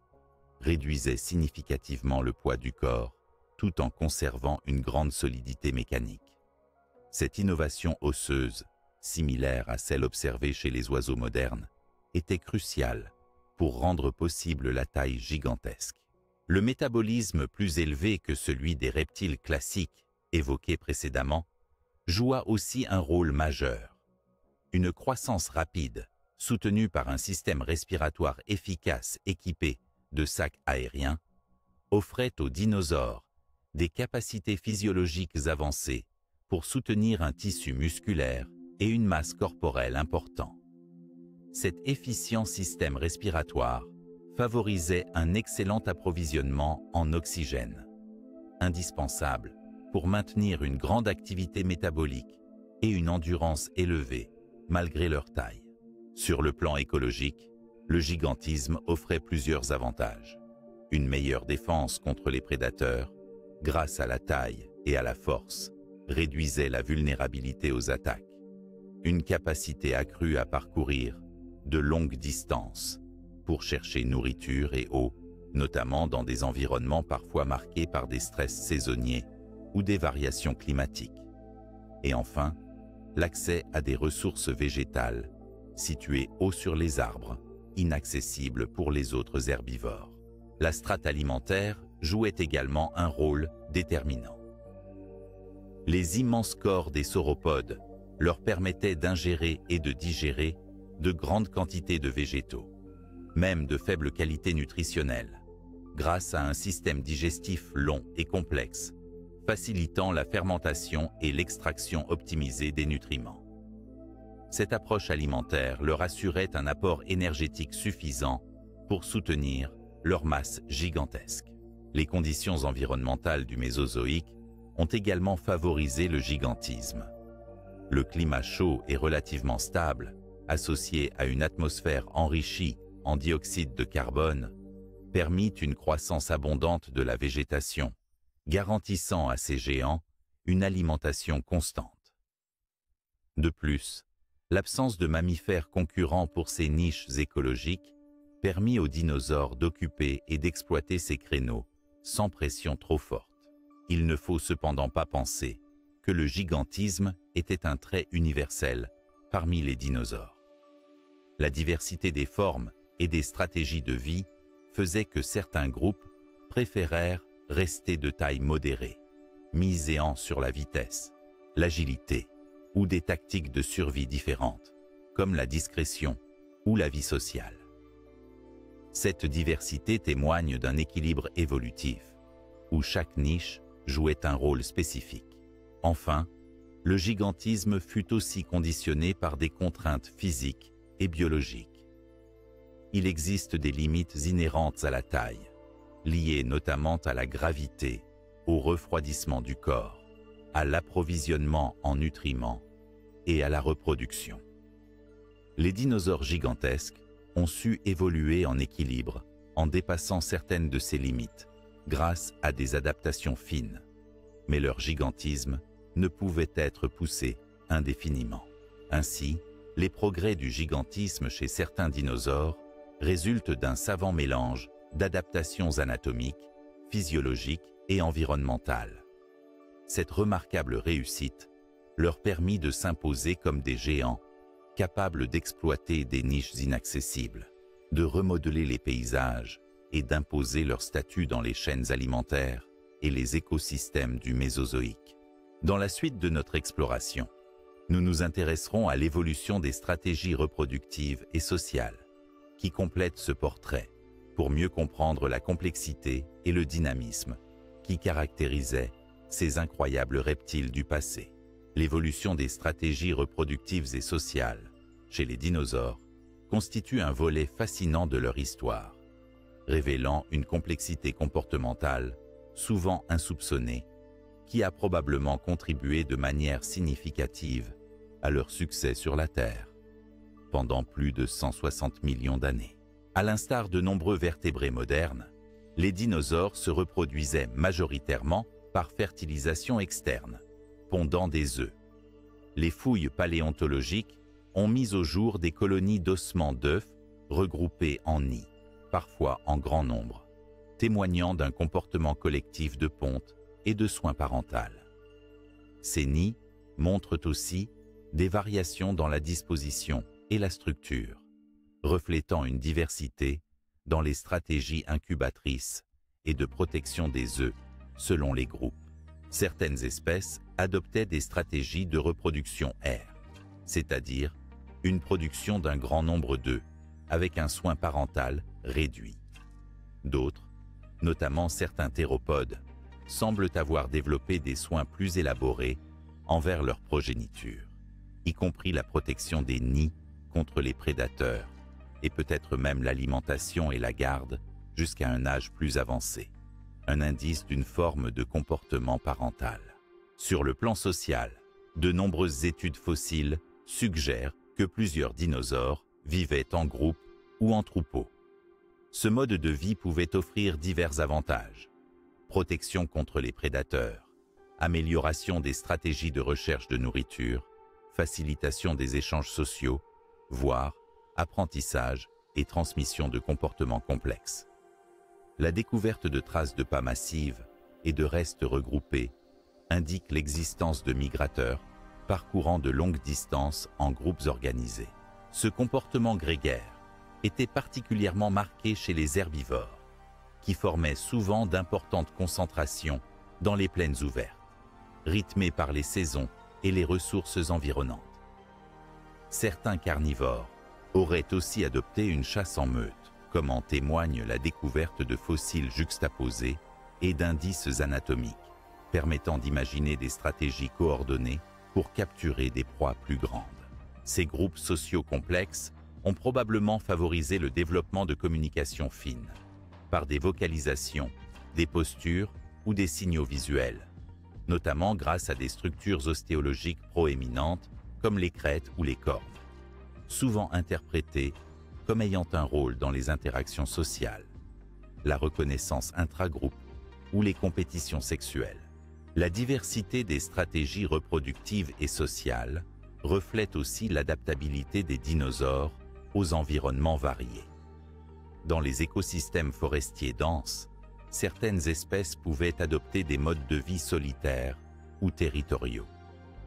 réduisait significativement le poids du corps, tout en conservant une grande solidité mécanique. Cette innovation osseuse, similaire à celle observée chez les oiseaux modernes, était cruciale pour rendre possible la taille gigantesque. Le métabolisme plus élevé que celui des reptiles classiques évoqués précédemment joua aussi un rôle majeur. Une croissance rapide, soutenue par un système respiratoire efficace équipé de sacs aériens, offrait aux dinosaures des capacités physiologiques avancées pour soutenir un tissu musculaire et une masse corporelle importants. Cet efficient système respiratoire favorisait un excellent approvisionnement en oxygène, indispensable pour maintenir une grande activité métabolique et une endurance élevée malgré leur taille. Sur le plan écologique, le gigantisme offrait plusieurs avantages. Une meilleure défense contre les prédateurs, grâce à la taille et à la force, réduisait la vulnérabilité aux attaques. Une capacité accrue à parcourir de longues distances pour chercher nourriture et eau, notamment dans des environnements parfois marqués par des stress saisonniers ou des variations climatiques. Et enfin, l'accès à des ressources végétales situées haut sur les arbres, inaccessibles pour les autres herbivores. La strate alimentaire jouait également un rôle déterminant. Les immenses corps des sauropodes leur permettaient d'ingérer et de digérer de grandes quantités de végétaux, même de faible qualité nutritionnelle, grâce à un système digestif long et complexe, facilitant la fermentation et l'extraction optimisée des nutriments. Cette approche alimentaire leur assurait un apport énergétique suffisant pour soutenir leur masse gigantesque. Les conditions environnementales du Mésozoïque ont également favorisé le gigantisme. Le climat chaud et relativement stable, associé à une atmosphère enrichie en dioxyde de carbone, permit une croissance abondante de la végétation, garantissant à ces géants une alimentation constante. De plus, l'absence de mammifères concurrents pour ces niches écologiques permit aux dinosaures d'occuper et d'exploiter ces créneaux sans pression trop forte. Il ne faut cependant pas penser que le gigantisme était un trait universel parmi les dinosaures. La diversité des formes et des stratégies de vie faisait que certains groupes préférèrent rester de taille modérée, misant sur la vitesse, l'agilité ou des tactiques de survie différentes, comme la discrétion ou la vie sociale. Cette diversité témoigne d'un équilibre évolutif, où chaque niche jouait un rôle spécifique. Enfin, le gigantisme fut aussi conditionné par des contraintes physiques et biologiques. Il existe des limites inhérentes à la taille, liées notamment à la gravité, au refroidissement du corps, à l'approvisionnement en nutriments et à la reproduction. Les dinosaures gigantesques ont su évoluer en équilibre en dépassant certaines de ces limites grâce à des adaptations fines, mais leur gigantisme ne pouvait être poussé indéfiniment. Ainsi, les progrès du gigantisme chez certains dinosaures résultent d'un savant mélange d'adaptations anatomiques, physiologiques et environnementales. Cette remarquable réussite leur permit de s'imposer comme des géants capables d'exploiter des niches inaccessibles, de remodeler les paysages et d'imposer leur statut dans les chaînes alimentaires et les écosystèmes du Mésozoïque. Dans la suite de notre exploration, nous nous intéresserons à l'évolution des stratégies reproductives et sociales qui complètent ce portrait pour mieux comprendre la complexité et le dynamisme qui caractérisaient ces incroyables reptiles du passé. L'évolution des stratégies reproductives et sociales chez les dinosaures constitue un volet fascinant de leur histoire, révélant une complexité comportementale souvent insoupçonnée qui a probablement contribué de manière significative à leur succès sur la Terre pendant plus de 160 millions d'années. À l'instar de nombreux vertébrés modernes, les dinosaures se reproduisaient majoritairement par fertilisation externe, pondant des œufs. Les fouilles paléontologiques ont mis au jour des colonies d'ossements d'œufs regroupés en nids, parfois en grand nombre, témoignant d'un comportement collectif de ponte et de soins parental. Ces nids montrent aussi des variations dans la disposition et la structure, reflétant une diversité dans les stratégies incubatrices et de protection des œufs selon les groupes. Certaines espèces adoptaient des stratégies de reproduction R, c'est-à-dire une production d'un grand nombre d'œufs avec un soin parental réduit. D'autres, notamment certains théropodes, semblent avoir développé des soins plus élaborés envers leur progéniture, y compris la protection des nids contre les prédateurs et peut-être même l'alimentation et la garde jusqu'à un âge plus avancé, un indice d'une forme de comportement parental. Sur le plan social, de nombreuses études fossiles suggèrent que plusieurs dinosaures vivaient en groupe ou en troupeau. Ce mode de vie pouvait offrir divers avantages: protection contre les prédateurs, amélioration des stratégies de recherche de nourriture, facilitation des échanges sociaux, voire apprentissage et transmission de comportements complexes. La découverte de traces de pas massives et de restes regroupés indique l'existence de migrateurs parcourant de longues distances en groupes organisés. Ce comportement grégaire était particulièrement marqué chez les herbivores, qui formaient souvent d'importantes concentrations dans les plaines ouvertes, rythmées par les saisons et les ressources environnantes. Certains carnivores auraient aussi adopté une chasse en meute, comme en témoigne la découverte de fossiles juxtaposés et d'indices anatomiques, permettant d'imaginer des stratégies coordonnées pour capturer des proies plus grandes. Ces groupes sociaux complexes ont probablement favorisé le développement de communications fines, par des vocalisations, des postures ou des signaux visuels, notamment grâce à des structures ostéologiques proéminentes comme les crêtes ou les cornes, souvent interprétées comme ayant un rôle dans les interactions sociales, la reconnaissance intragroupe ou les compétitions sexuelles. La diversité des stratégies reproductives et sociales reflète aussi l'adaptabilité des dinosaures aux environnements variés. Dans les écosystèmes forestiers denses, certaines espèces pouvaient adopter des modes de vie solitaires ou territoriaux,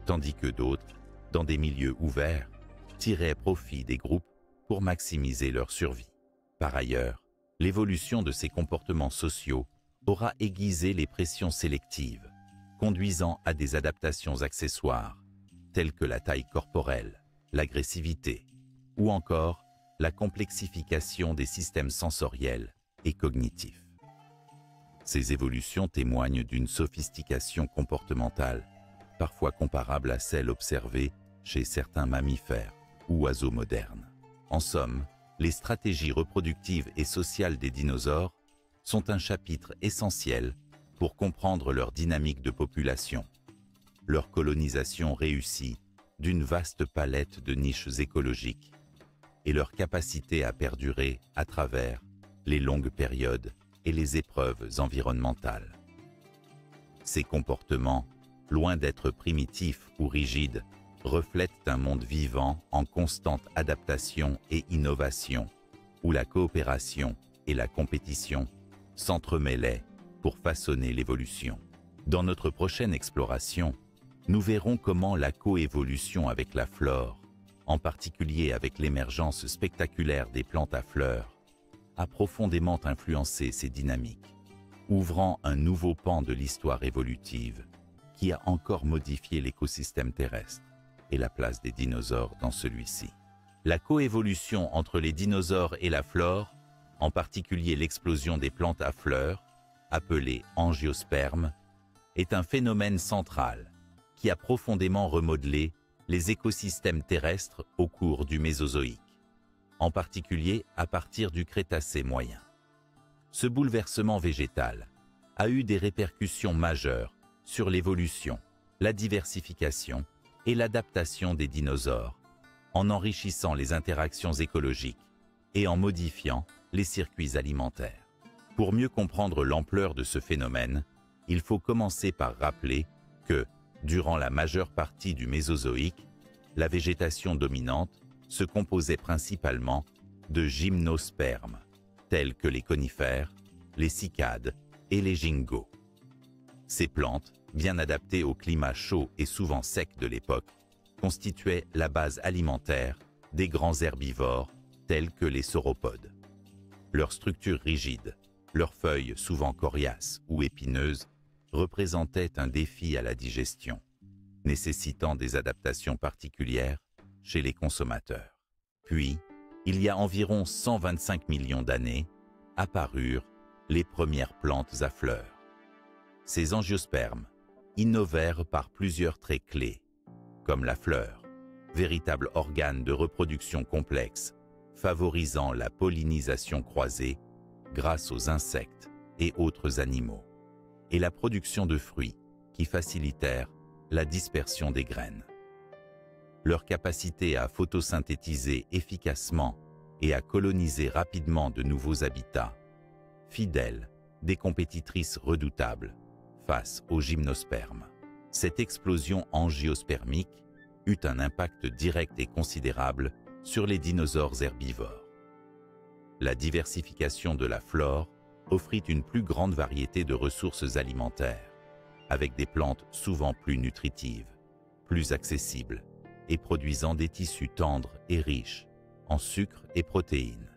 tandis que d'autres, dans des milieux ouverts, tiraient profit des groupes pour maximiser leur survie. Par ailleurs, l'évolution de ces comportements sociaux aura aiguisé les pressions sélectives, conduisant à des adaptations accessoires, telles que la taille corporelle, l'agressivité, ou encore la complexification des systèmes sensoriels et cognitifs. Ces évolutions témoignent d'une sophistication comportementale, parfois comparable à celle observée chez certains mammifères ou oiseaux modernes. En somme, les stratégies reproductives et sociales des dinosaures sont un chapitre essentiel pour comprendre leur dynamique de population, leur colonisation réussie d'une vaste palette de niches écologiques et leur capacité à perdurer à travers les longues périodes et les épreuves environnementales. Ces comportements, loin d'être primitifs ou rigides, reflètent un monde vivant en constante adaptation et innovation, où la coopération et la compétition s'entremêlaient pour façonner l'évolution. Dans notre prochaine exploration, nous verrons comment la coévolution avec la flore, en particulier avec l'émergence spectaculaire des plantes à fleurs, a profondément influencé ces dynamiques, ouvrant un nouveau pan de l'histoire évolutive qui a encore modifié l'écosystème terrestre et la place des dinosaures dans celui-ci. La coévolution entre les dinosaures et la flore, en particulier l'explosion des plantes à fleurs, appelée angiosperme, est un phénomène central qui a profondément remodelé les écosystèmes terrestres au cours du Mésozoïque, en particulier à partir du Crétacé moyen. Ce bouleversement végétal a eu des répercussions majeures sur l'évolution, la diversification et l'adaptation des dinosaures, en enrichissant les interactions écologiques et en modifiant les circuits alimentaires. Pour mieux comprendre l'ampleur de ce phénomène, il faut commencer par rappeler que, durant la majeure partie du Mésozoïque, la végétation dominante se composait principalement de gymnospermes, tels que les conifères, les cycades et les gingos. Ces plantes, bien adaptées au climat chaud et souvent sec de l'époque, constituaient la base alimentaire des grands herbivores tels que les sauropodes. Leur structure rigide, leurs feuilles souvent coriaces ou épineuses, représentaient un défi à la digestion, nécessitant des adaptations particulières chez les consommateurs. Puis, il y a environ 125 millions d'années, apparurent les premières plantes à fleurs. Ces angiospermes innovèrent par plusieurs traits clés, comme la fleur, véritable organe de reproduction complexe, favorisant la pollinisation croisée grâce aux insectes et autres animaux, et la production de fruits qui facilitèrent la dispersion des graines. Leur capacité à photosynthétiser efficacement et à coloniser rapidement de nouveaux habitats fit d'elles des compétitrices redoutables face aux gymnospermes. Cette explosion angiospermique eut un impact direct et considérable sur les dinosaures herbivores. La diversification de la flore offrit une plus grande variété de ressources alimentaires, avec des plantes souvent plus nutritives, plus accessibles et produisant des tissus tendres et riches en sucre et protéines.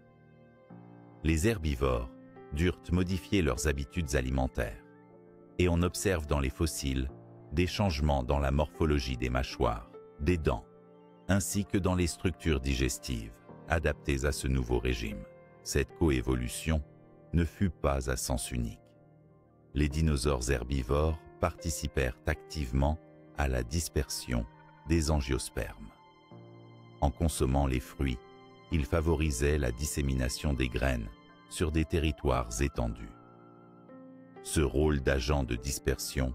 Les herbivores durent modifier leurs habitudes alimentaires, et on observe dans les fossiles des changements dans la morphologie des mâchoires, des dents, ainsi que dans les structures digestives adaptées à ce nouveau régime. Cette coévolution ne fut pas à sens unique. Les dinosaures herbivores participèrent activement à la dispersion des angiospermes. En consommant les fruits, ils favorisaient la dissémination des graines sur des territoires étendus. Ce rôle d'agent de dispersion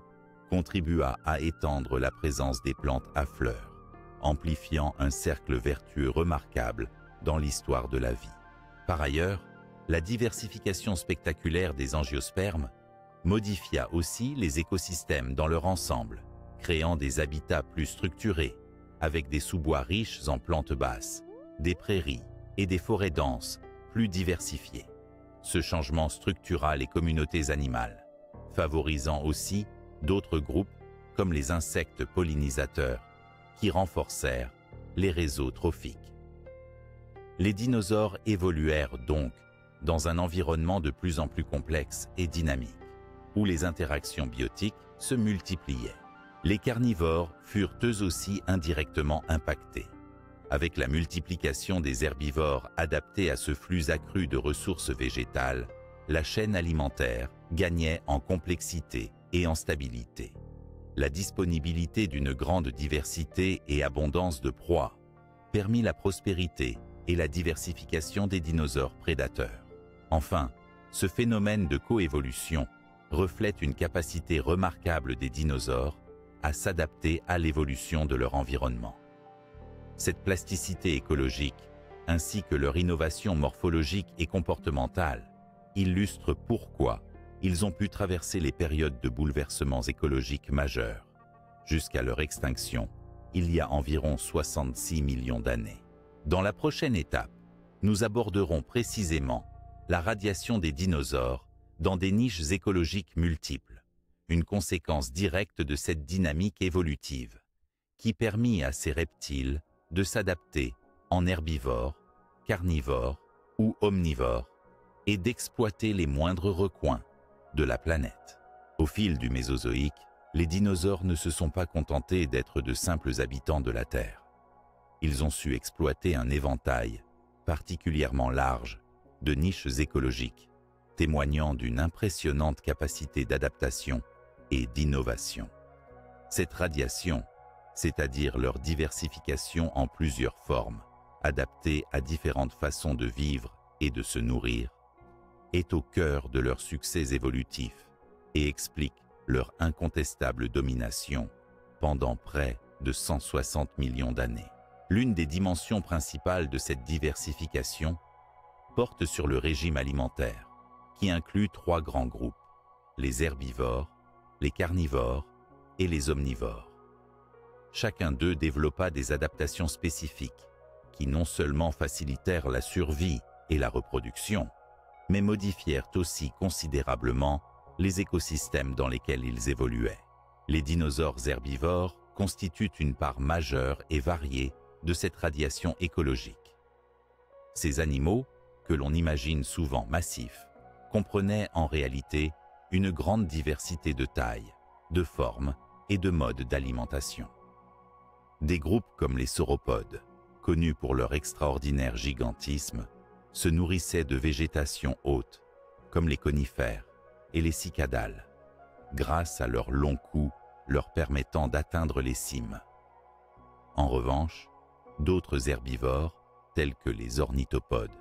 contribua à étendre la présence des plantes à fleurs, amplifiant un cercle vertueux remarquable dans l'histoire de la vie. Par ailleurs, la diversification spectaculaire des angiospermes modifia aussi les écosystèmes dans leur ensemble, créant des habitats plus structurés, avec des sous-bois riches en plantes basses, des prairies et des forêts denses plus diversifiées. Ce changement structura les communautés animales, favorisant aussi d'autres groupes comme les insectes pollinisateurs, qui renforcèrent les réseaux trophiques. Les dinosaures évoluèrent donc dans un environnement de plus en plus complexe et dynamique, où les interactions biotiques se multipliaient. Les carnivores furent eux aussi indirectement impactés. Avec la multiplication des herbivores adaptés à ce flux accru de ressources végétales, la chaîne alimentaire gagnait en complexité et en stabilité. La disponibilité d'une grande diversité et abondance de proies permit la prospérité et la diversification des dinosaures prédateurs. Enfin, ce phénomène de coévolution reflète une capacité remarquable des dinosaures à s'adapter à l'évolution de leur environnement. Cette plasticité écologique, ainsi que leur innovation morphologique et comportementale, illustrent pourquoi ils ont pu traverser les périodes de bouleversements écologiques majeurs, jusqu'à leur extinction, il y a environ 66 millions d'années. Dans la prochaine étape, nous aborderons précisément la radiation des dinosaures dans des niches écologiques multiples, une conséquence directe de cette dynamique évolutive, qui permit à ces reptiles de s'adapter en herbivores, carnivores ou omnivores et d'exploiter les moindres recoins de la planète. Au fil du Mésozoïque, les dinosaures ne se sont pas contentés d'être de simples habitants de la Terre. Ils ont su exploiter un éventail particulièrement large de niches écologiques, témoignant d'une impressionnante capacité d'adaptation et d'innovation. Cette radiation, c'est-à-dire leur diversification en plusieurs formes, adaptées à différentes façons de vivre et de se nourrir, est au cœur de leur succès évolutif et explique leur incontestable domination pendant près de 160 millions d'années. L'une des dimensions principales de cette diversification porte sur le régime alimentaire, qui inclut 3 grands groupes, les herbivores, les carnivores et les omnivores. Chacun d'eux développa des adaptations spécifiques qui non seulement facilitèrent la survie et la reproduction, mais modifièrent aussi considérablement les écosystèmes dans lesquels ils évoluaient. Les dinosaures herbivores constituent une part majeure et variée de cette radiation écologique. Ces animaux, que l'on imagine souvent massifs, comprenaient en réalité une grande diversité de tailles, de formes et de modes d'alimentation. Des groupes comme les sauropodes, connus pour leur extraordinaire gigantisme, se nourrissaient de végétation haute, comme les conifères et les cicadales, grâce à leur long cou leur permettant d'atteindre les cimes. En revanche, d'autres herbivores, tels que les ornithopodes,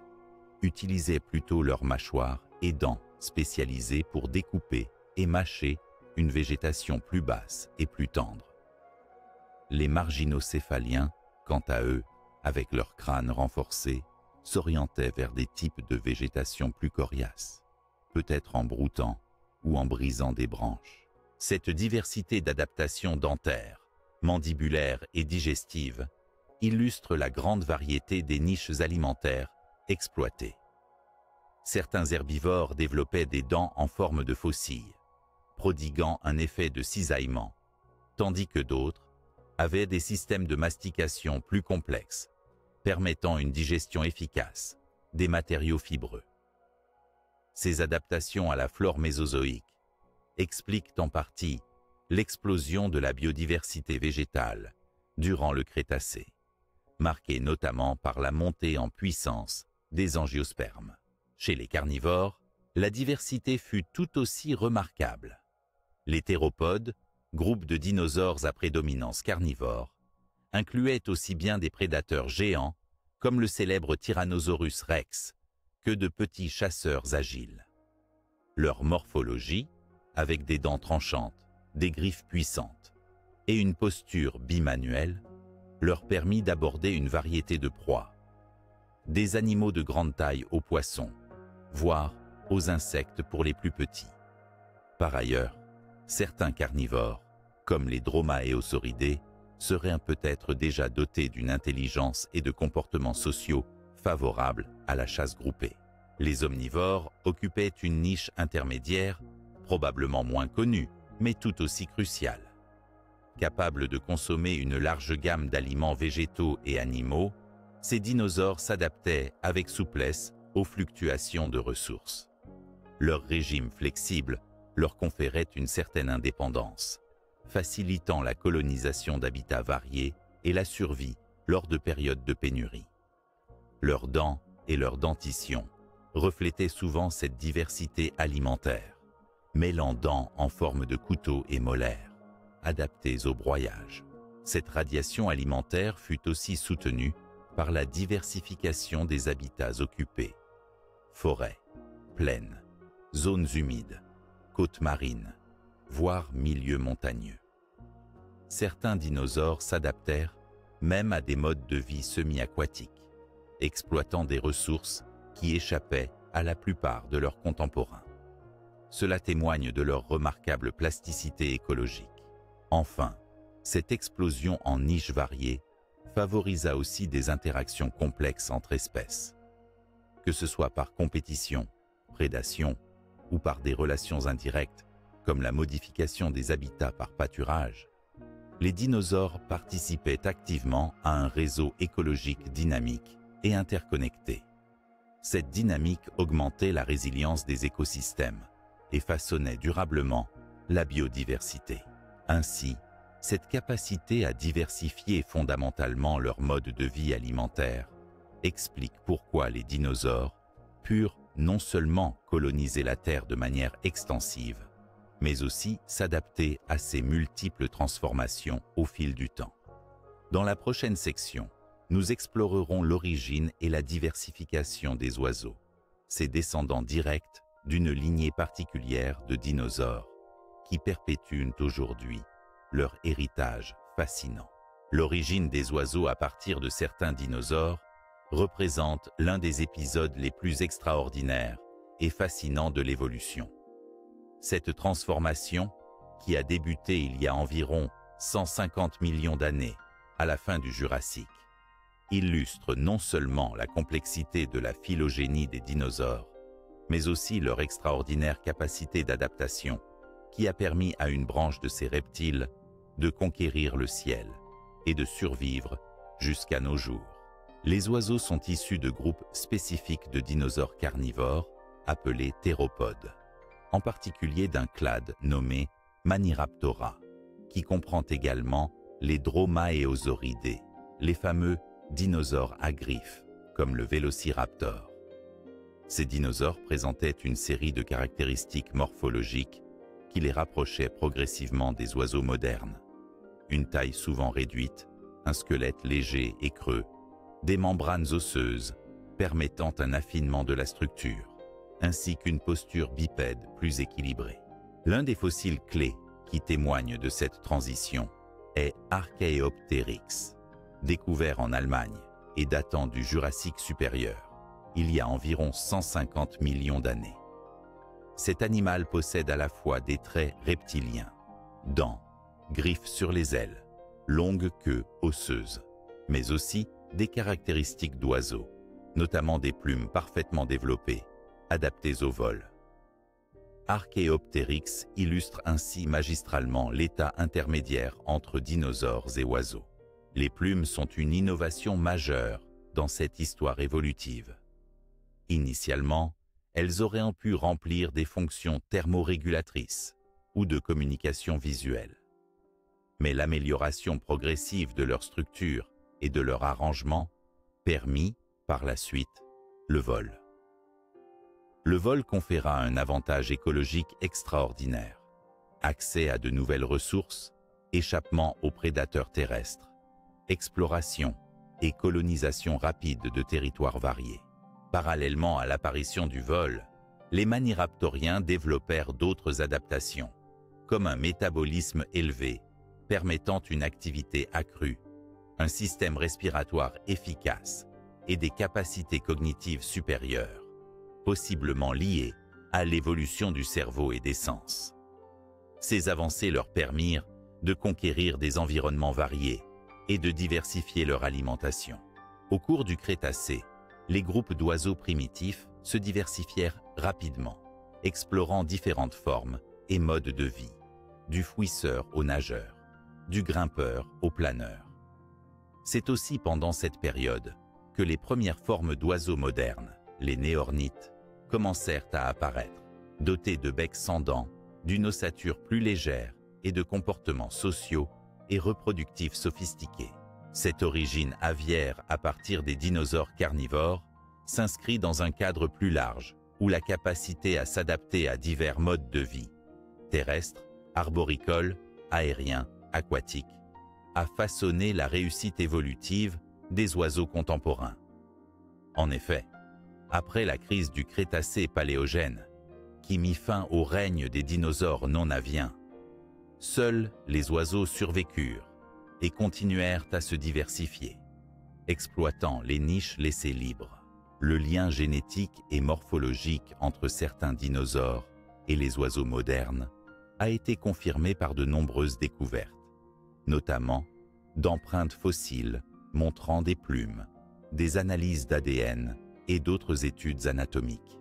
utilisaient plutôt leurs mâchoires et dents spécialisées pour découper et mâcher une végétation plus basse et plus tendre. Les marginocéphaliens, quant à eux, avec leur crâne renforcé, s'orientaient vers des types de végétation plus coriaces, peut-être en broutant ou en brisant des branches. Cette diversité d'adaptations dentaires, mandibulaires et digestives illustre la grande variété des niches alimentaires exploitées. Certains herbivores développaient des dents en forme de faucilles, prodiguant un effet de cisaillement, tandis que d'autres avaient des systèmes de mastication plus complexes, permettant une digestion efficace des matériaux fibreux. Ces adaptations à la flore mésozoïque expliquent en partie l'explosion de la biodiversité végétale durant le Crétacé, marquée notamment par la montée en puissance des angiospermes. Chez les carnivores, la diversité fut tout aussi remarquable. Les théropodes, groupe de dinosaures à prédominance carnivore, incluaient aussi bien des prédateurs géants, comme le célèbre Tyrannosaurus rex, que de petits chasseurs agiles. Leur morphologie, avec des dents tranchantes, des griffes puissantes et une posture bimanuelle, leur permit d'aborder une variété de proies. des animaux de grande taille aux poissons, voire aux insectes pour les plus petits. Par ailleurs, certains carnivores, comme les dromaeosauridés, seraient peut-être déjà dotés d'une intelligence et de comportements sociaux favorables à la chasse groupée. Les omnivores occupaient une niche intermédiaire, probablement moins connue, mais tout aussi cruciale. Capables de consommer une large gamme d'aliments végétaux et animaux, ces dinosaures s'adaptaient avec souplesse aux fluctuations de ressources. Leur régime flexible leur conférait une certaine indépendance, facilitant la colonisation d'habitats variés et la survie lors de périodes de pénurie. Leurs dents et leur dentition reflétaient souvent cette diversité alimentaire, mêlant dents en forme de couteaux et molaires, adaptés au broyage. Cette radiation alimentaire fut aussi soutenue par la diversification des habitats occupés. Forêts, plaines, zones humides, côtes marines, voire milieux montagneux. Certains dinosaures s'adaptèrent même à des modes de vie semi-aquatiques, exploitant des ressources qui échappaient à la plupart de leurs contemporains. Cela témoigne de leur remarquable plasticité écologique. Enfin, cette explosion en niches variées favorisa aussi des interactions complexes entre espèces. Que ce soit par compétition, prédation ou par des relations indirectes, comme la modification des habitats par pâturage, les dinosaures participaient activement à un réseau écologique dynamique et interconnecté. Cette dynamique augmentait la résilience des écosystèmes et façonnait durablement la biodiversité. Ainsi, cette capacité à diversifier fondamentalement leur mode de vie alimentaire explique pourquoi les dinosaures purent non seulement coloniser la Terre de manière extensive, mais aussi s'adapter à ces multiples transformations au fil du temps. Dans la prochaine section, nous explorerons l'origine et la diversification des oiseaux, ces descendants directs d'une lignée particulière de dinosaures qui perpétuent aujourd'hui leur héritage fascinant. L'origine des oiseaux à partir de certains dinosaures représente l'un des épisodes les plus extraordinaires et fascinants de l'évolution. Cette transformation, qui a débuté il y a environ 150 millions d'années, à la fin du Jurassique, illustre non seulement la complexité de la phylogénie des dinosaures, mais aussi leur extraordinaire capacité d'adaptation qui a permis à une branche de ces reptiles de conquérir le ciel et de survivre jusqu'à nos jours. Les oiseaux sont issus de groupes spécifiques de dinosaures carnivores appelés théropodes, en particulier d'un clade nommé Maniraptora, qui comprend également les dromaeosauridés, les fameux dinosaures à griffes, comme le vélociraptor. Ces dinosaures présentaient une série de caractéristiques morphologiques qui les rapprochaient progressivement des oiseaux modernes. Une taille souvent réduite, un squelette léger et creux, des membranes osseuses permettant un affinement de la structure, ainsi qu'une posture bipède plus équilibrée. L'un des fossiles clés qui témoigne de cette transition est Archaeopteryx, découvert en Allemagne et datant du Jurassique supérieur, il y a environ 150 millions d'années. Cet animal possède à la fois des traits reptiliens, dents, griffes sur les ailes, longue queue osseuse, mais aussi des caractéristiques d'oiseaux, notamment des plumes parfaitement développées, adaptées au vol. Archaeopteryx illustre ainsi magistralement l'état intermédiaire entre dinosaures et oiseaux. Les plumes sont une innovation majeure dans cette histoire évolutive. Initialement, elles auraient pu remplir des fonctions thermorégulatrices ou de communication visuelle. Mais l'amélioration progressive de leur structure et de leur arrangement permit, par la suite, le vol. Le vol conféra un avantage écologique extraordinaire, accès à de nouvelles ressources, échappement aux prédateurs terrestres, exploration et colonisation rapide de territoires variés. Parallèlement à l'apparition du vol, les maniraptoriens développèrent d'autres adaptations, comme un métabolisme élevé, permettant une activité accrue, un système respiratoire efficace et des capacités cognitives supérieures, possiblement liées à l'évolution du cerveau et des sens. Ces avancées leur permirent de conquérir des environnements variés et de diversifier leur alimentation. Au cours du Crétacé, les groupes d'oiseaux primitifs se diversifièrent rapidement, explorant différentes formes et modes de vie, du fouisseur au nageur, du grimpeur au planeur. C'est aussi pendant cette période que les premières formes d'oiseaux modernes, les néornites, commencèrent à apparaître, dotés de becs sans dents, d'une ossature plus légère et de comportements sociaux et reproductifs sophistiqués. Cette origine aviaire à partir des dinosaures carnivores s'inscrit dans un cadre plus large où la capacité à s'adapter à divers modes de vie, terrestres, arboricoles, aériens, aquatiques, a façonné la réussite évolutive des oiseaux contemporains. En effet, après la crise du Crétacé-Paléogène, qui mit fin au règne des dinosaures non-aviens, seuls les oiseaux survécurent et continuèrent à se diversifier, exploitant les niches laissées libres. Le lien génétique et morphologique entre certains dinosaures et les oiseaux modernes a été confirmé par de nombreuses découvertes, notamment d'empreintes fossiles montrant des plumes, des analyses d'ADN et d'autres études anatomiques.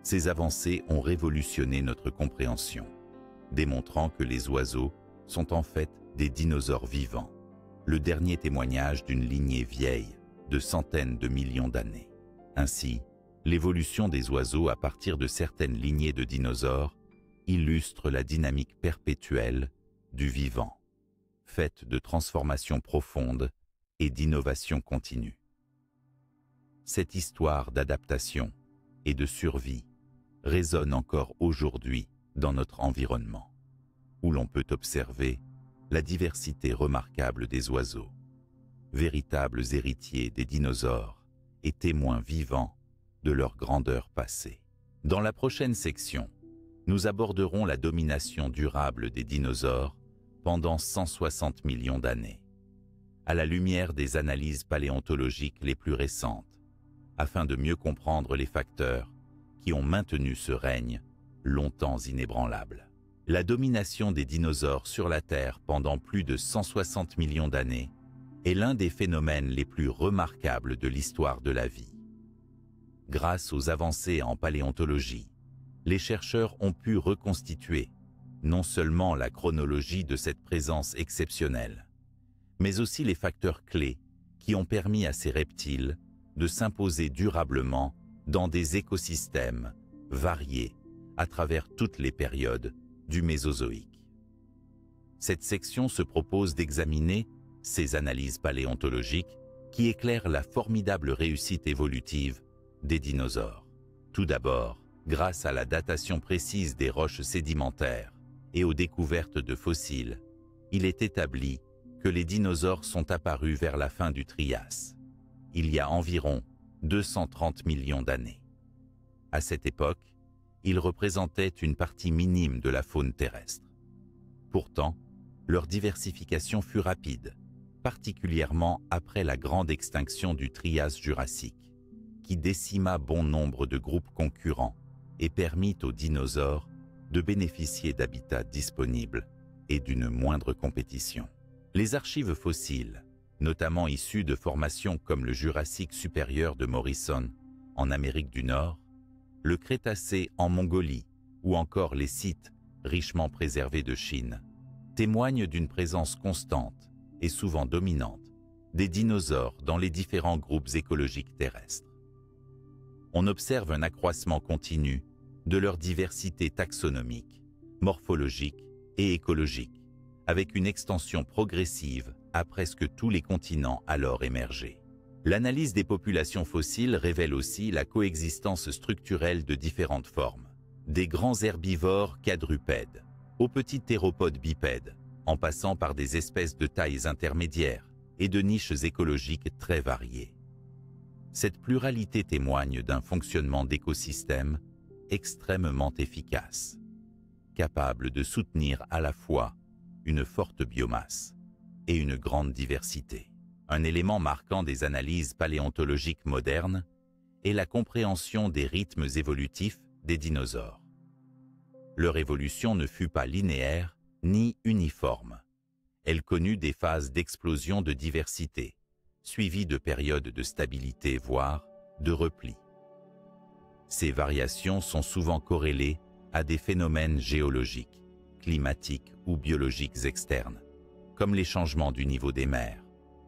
Ces avancées ont révolutionné notre compréhension, démontrant que les oiseaux sont en fait des dinosaures vivants, le dernier témoignage d'une lignée vieille de centaines de millions d'années. Ainsi, l'évolution des oiseaux à partir de certaines lignées de dinosaures illustre la dynamique perpétuelle du vivant, faite de transformations profondes et d'innovations continues. Cette histoire d'adaptation et de survie résonne encore aujourd'hui dans notre environnement, où l'on peut observer la diversité remarquable des oiseaux, véritables héritiers des dinosaures et témoins vivants de leur grandeur passée. Dans la prochaine section, nous aborderons la domination durable des dinosaures pendant 160 millions d'années, à la lumière des analyses paléontologiques les plus récentes, afin de mieux comprendre les facteurs qui ont maintenu ce règne longtemps inébranlable. La domination des dinosaures sur la Terre pendant plus de 160 millions d'années est l'un des phénomènes les plus remarquables de l'histoire de la vie. Grâce aux avancées en paléontologie, les chercheurs ont pu reconstituer non seulement la chronologie de cette présence exceptionnelle, mais aussi les facteurs clés qui ont permis à ces reptiles de s'imposer durablement dans des écosystèmes variés à travers toutes les périodes du Mésozoïque. Cette section se propose d'examiner ces analyses paléontologiques qui éclairent la formidable réussite évolutive des dinosaures. Tout d'abord, grâce à la datation précise des roches sédimentaires et aux découvertes de fossiles, il est établi que les dinosaures sont apparus vers la fin du Trias, il y a environ 230 millions d'années. À cette époque, ils représentaient une partie minime de la faune terrestre. Pourtant, leur diversification fut rapide, particulièrement après la grande extinction du Trias jurassique, qui décima bon nombre de groupes concurrents et permit aux dinosaures de bénéficier d'habitats disponibles et d'une moindre compétition. Les archives fossiles, notamment issues de formations comme le Jurassique supérieur de Morrison en Amérique du Nord, le Crétacé en Mongolie ou encore les sites richement préservés de Chine, témoignent d'une présence constante et souvent dominante des dinosaures dans les différents groupes écologiques terrestres. On observe un accroissement continu de leur diversité taxonomique, morphologique et écologique, avec une extension progressive à presque tous les continents alors émergés. L'analyse des populations fossiles révèle aussi la coexistence structurelle de différentes formes, des grands herbivores quadrupèdes aux petits théropodes bipèdes, en passant par des espèces de tailles intermédiaires et de niches écologiques très variées. Cette pluralité témoigne d'un fonctionnement d'écosystème extrêmement efficace, capable de soutenir à la fois une forte biomasse et une grande diversité. Un élément marquant des analyses paléontologiques modernes est la compréhension des rythmes évolutifs des dinosaures. Leur évolution ne fut pas linéaire ni uniforme. Elle connut des phases d'explosion de diversité, suivies de périodes de stabilité voire de repli. Ces variations sont souvent corrélées à des phénomènes géologiques, climatiques ou biologiques externes, comme les changements du niveau des mers,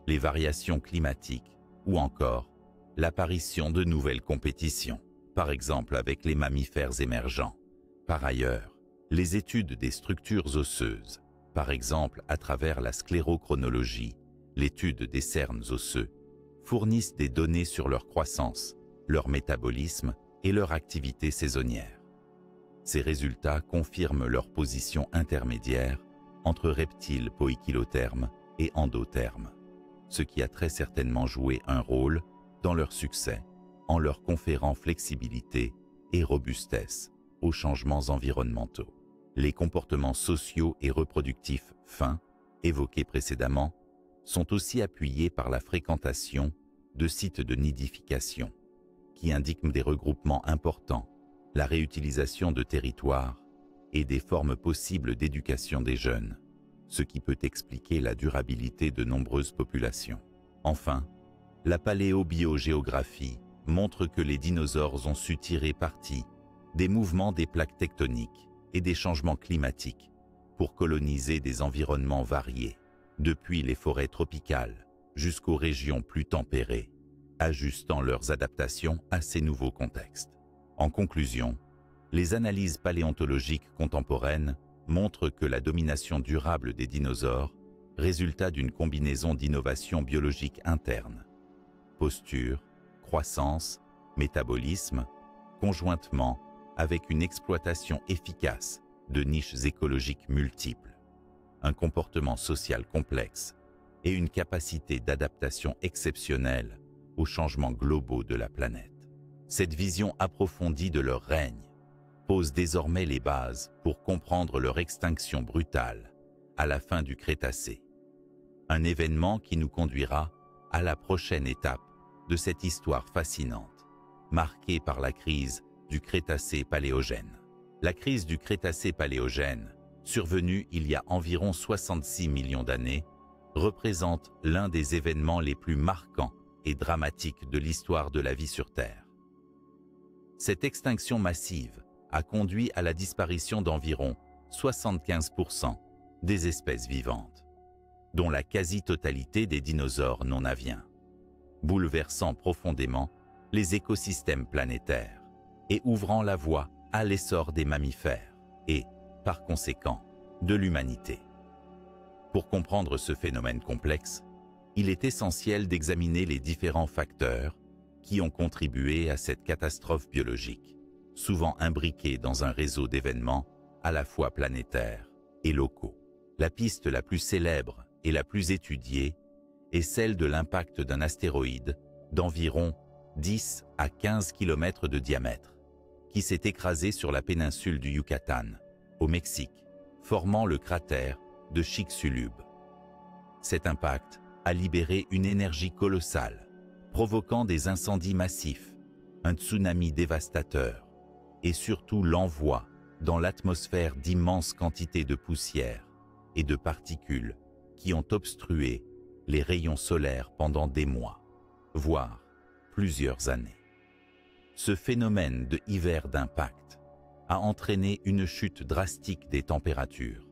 les variations climatiques ou encore l'apparition de nouvelles compétitions, par exemple avec les mammifères émergents. Par ailleurs, les études des structures osseuses, par exemple à travers la sclérochronologie, l'étude des cernes osseux, fournissent des données sur leur croissance, leur métabolisme et leur activité saisonnière. Ces résultats confirment leur position intermédiaire entre reptiles poikilothermes et endothermes, ce qui a très certainement joué un rôle dans leur succès en leur conférant flexibilité et robustesse aux changements environnementaux. Les comportements sociaux et reproductifs fins, évoqués précédemment, sont aussi appuyés par la fréquentation de sites de nidification, qui indiquent des regroupements importants, la réutilisation de territoires et des formes possibles d'éducation des jeunes, ce qui peut expliquer la durabilité de nombreuses populations. Enfin, la paléobiogéographie montre que les dinosaures ont su tirer parti des mouvements des plaques tectoniques et des changements climatiques pour coloniser des environnements variés, depuis les forêts tropicales jusqu'aux régions plus tempérées, ajustant leurs adaptations à ces nouveaux contextes. En conclusion, les analyses paléontologiques contemporaines montrent que la domination durable des dinosaures résulta d'une combinaison d'innovations biologiques internes, posture, croissance, métabolisme, conjointement avec une exploitation efficace de niches écologiques multiples, un comportement social complexe et une capacité d'adaptation exceptionnelle aux changements globaux de la planète. Cette vision approfondie de leur règne pose désormais les bases pour comprendre leur extinction brutale à la fin du Crétacé, un événement qui nous conduira à la prochaine étape de cette histoire fascinante, marquée par la crise du Crétacé-Paléogène. La crise du Crétacé-Paléogène, survenue il y a environ 66 millions d'années, représente l'un des événements les plus marquants et dramatiques de l'histoire de la vie sur Terre. Cette extinction massive a conduit à la disparition d'environ 75% des espèces vivantes, dont la quasi-totalité des dinosaures non aviens, bouleversant profondément les écosystèmes planétaires et ouvrant la voie à l'essor des mammifères et, par conséquent, de l'humanité. Pour comprendre ce phénomène complexe, il est essentiel d'examiner les différents facteurs qui ont contribué à cette catastrophe biologique, souvent imbriquée dans un réseau d'événements à la fois planétaires et locaux. La piste la plus célèbre et la plus étudiée est celle de l'impact d'un astéroïde d'environ 10 à 15 km de diamètre, qui s'est écrasé sur la péninsule du Yucatan, au Mexique, formant le cratère de Chicxulub. Cet impact a libéré une énergie colossale, provoquant des incendies massifs, un tsunami dévastateur et surtout l'envoi dans l'atmosphère d'immenses quantités de poussière et de particules qui ont obstrué les rayons solaires pendant des mois, voire plusieurs années. Ce phénomène de hiver d'impact a entraîné une chute drastique des températures,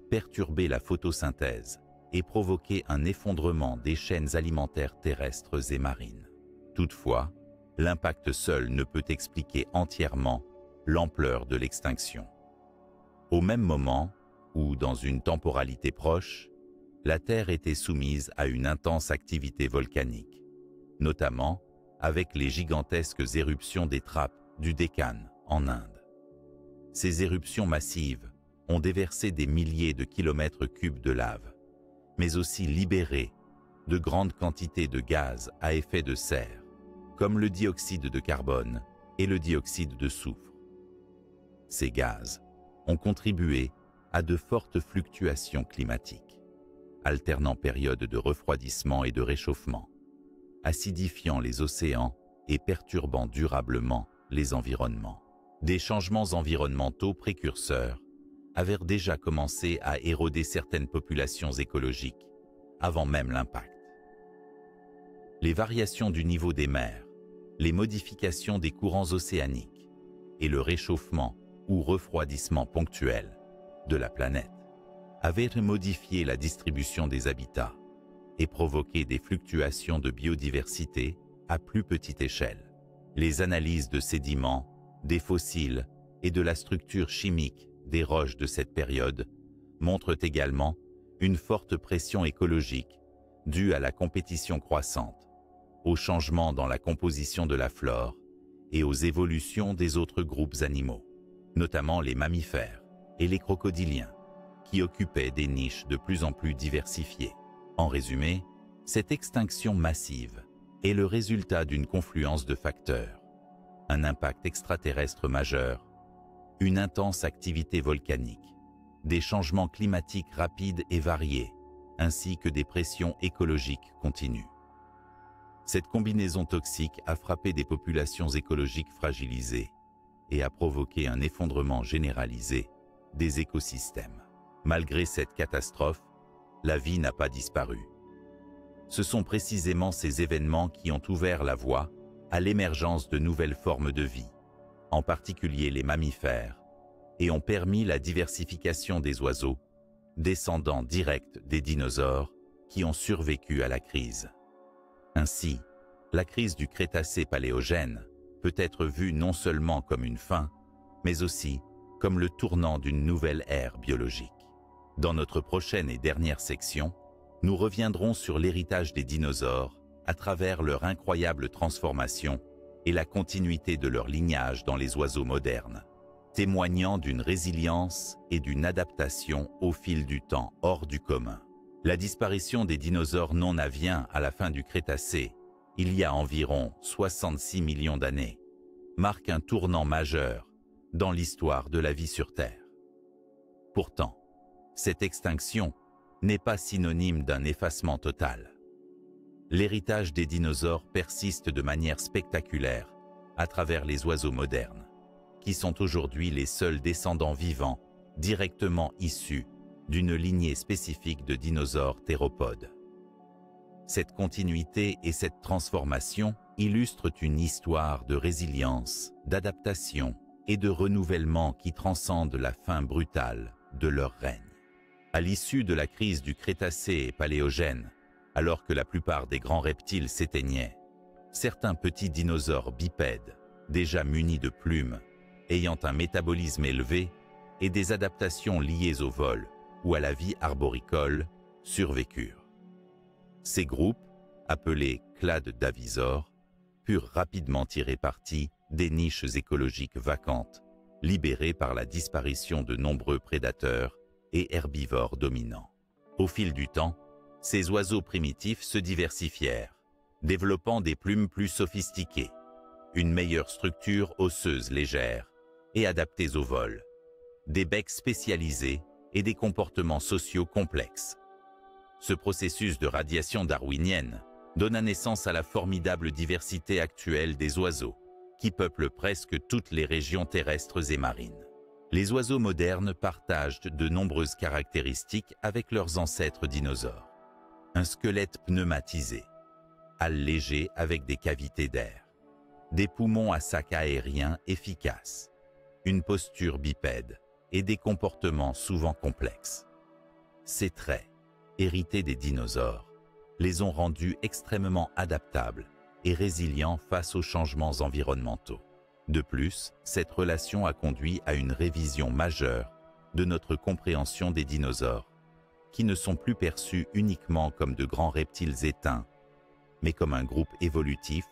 perturbé la photosynthèse et provoqué un effondrement des chaînes alimentaires terrestres et marines. Toutefois, l'impact seul ne peut expliquer entièrement l'ampleur de l'extinction. Au même moment, ou dans une temporalité proche, la Terre était soumise à une intense activité volcanique, notamment avec les gigantesques éruptions des trappes du Décan en Inde. Ces éruptions massives ont déversé des milliers de kilomètres cubes de lave, mais aussi libéré de grandes quantités de gaz à effet de serre, comme le dioxyde de carbone et le dioxyde de soufre. Ces gaz ont contribué à de fortes fluctuations climatiques. alternant périodes de refroidissement et de réchauffement, acidifiant les océans et perturbant durablement les environnements. Des changements environnementaux précurseurs avaient déjà commencé à éroder certaines populations écologiques, avant même l'impact. Les variations du niveau des mers, les modifications des courants océaniques et le réchauffement ou refroidissement ponctuel de la planète avaient modifié la distribution des habitats et provoqué des fluctuations de biodiversité à plus petite échelle. Les analyses de sédiments, des fossiles et de la structure chimique des roches de cette période montrent également une forte pression écologique due à la compétition croissante, aux changements dans la composition de la flore et aux évolutions des autres groupes animaux, notamment les mammifères et les crocodiliens, qui occupaient des niches de plus en plus diversifiées. En résumé, cette extinction massive est le résultat d'une confluence de facteurs, un impact extraterrestre majeur, une intense activité volcanique, des changements climatiques rapides et variés, ainsi que des pressions écologiques continues. Cette combinaison toxique a frappé des populations écologiques fragilisées et a provoqué un effondrement généralisé des écosystèmes. Malgré cette catastrophe, la vie n'a pas disparu. Ce sont précisément ces événements qui ont ouvert la voie à l'émergence de nouvelles formes de vie, en particulier les mammifères, et ont permis la diversification des oiseaux, descendants directs des dinosaures qui ont survécu à la crise. Ainsi, la crise du Crétacé-Paléogène peut être vue non seulement comme une fin, mais aussi comme le tournant d'une nouvelle ère biologique. Dans notre prochaine et dernière section, nous reviendrons sur l'héritage des dinosaures à travers leur incroyable transformation et la continuité de leur lignage dans les oiseaux modernes, témoignant d'une résilience et d'une adaptation au fil du temps hors du commun. La disparition des dinosaures non aviens à la fin du Crétacé, il y a environ 66 millions d'années, marque un tournant majeur dans l'histoire de la vie sur Terre. Pourtant, cette extinction n'est pas synonyme d'un effacement total. L'héritage des dinosaures persiste de manière spectaculaire à travers les oiseaux modernes, qui sont aujourd'hui les seuls descendants vivants directement issus d'une lignée spécifique de dinosaures théropodes. Cette continuité et cette transformation illustrent une histoire de résilience, d'adaptation et de renouvellement qui transcende la fin brutale de leur règne. À l'issue de la crise du Crétacé et Paléogène, alors que la plupart des grands reptiles s'éteignaient, certains petits dinosaures bipèdes, déjà munis de plumes, ayant un métabolisme élevé et des adaptations liées au vol ou à la vie arboricole, survécurent. Ces groupes, appelés clades d'avisors, purent rapidement tirer parti des niches écologiques vacantes, libérées par la disparition de nombreux prédateurs et herbivores dominants. Au fil du temps, ces oiseaux primitifs se diversifièrent, développant des plumes plus sophistiquées, une meilleure structure osseuse légère et adaptées au vol, des becs spécialisés et des comportements sociaux complexes. Ce processus de radiation darwinienne donna naissance à la formidable diversité actuelle des oiseaux, qui peuplent presque toutes les régions terrestres et marines. Les oiseaux modernes partagent de nombreuses caractéristiques avec leurs ancêtres dinosaures. Un squelette pneumatisé, ailes légers avec des cavités d'air, des poumons à sac aérien efficaces, une posture bipède et des comportements souvent complexes. Ces traits, hérités des dinosaures, les ont rendus extrêmement adaptables et résilients face aux changements environnementaux. De plus, cette relation a conduit à une révision majeure de notre compréhension des dinosaures, qui ne sont plus perçus uniquement comme de grands reptiles éteints, mais comme un groupe évolutif,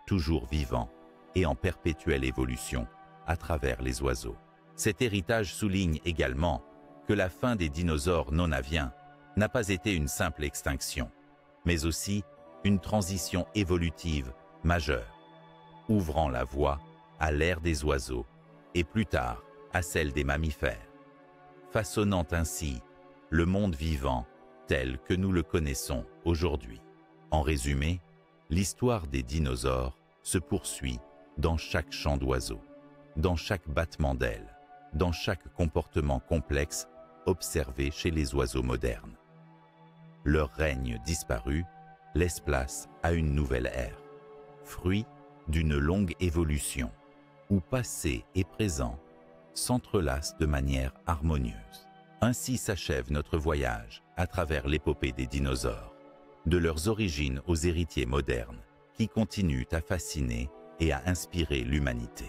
toujours vivant et en perpétuelle évolution à travers les oiseaux. Cet héritage souligne également que la fin des dinosaures non aviens n'a pas été une simple extinction, mais aussi une transition évolutive majeure, ouvrant la voie à l'ère des oiseaux et plus tard à celle des mammifères, façonnant ainsi le monde vivant tel que nous le connaissons aujourd'hui. En résumé, l'histoire des dinosaures se poursuit dans chaque chant d'oiseaux, dans chaque battement d'ailes, dans chaque comportement complexe observé chez les oiseaux modernes. Leur règne disparu laisse place à une nouvelle ère, fruit d'une longue évolution, où passé et présent s'entrelacent de manière harmonieuse. Ainsi s'achève notre voyage à travers l'épopée des dinosaures, de leurs origines aux héritiers modernes qui continuent à fasciner et à inspirer l'humanité.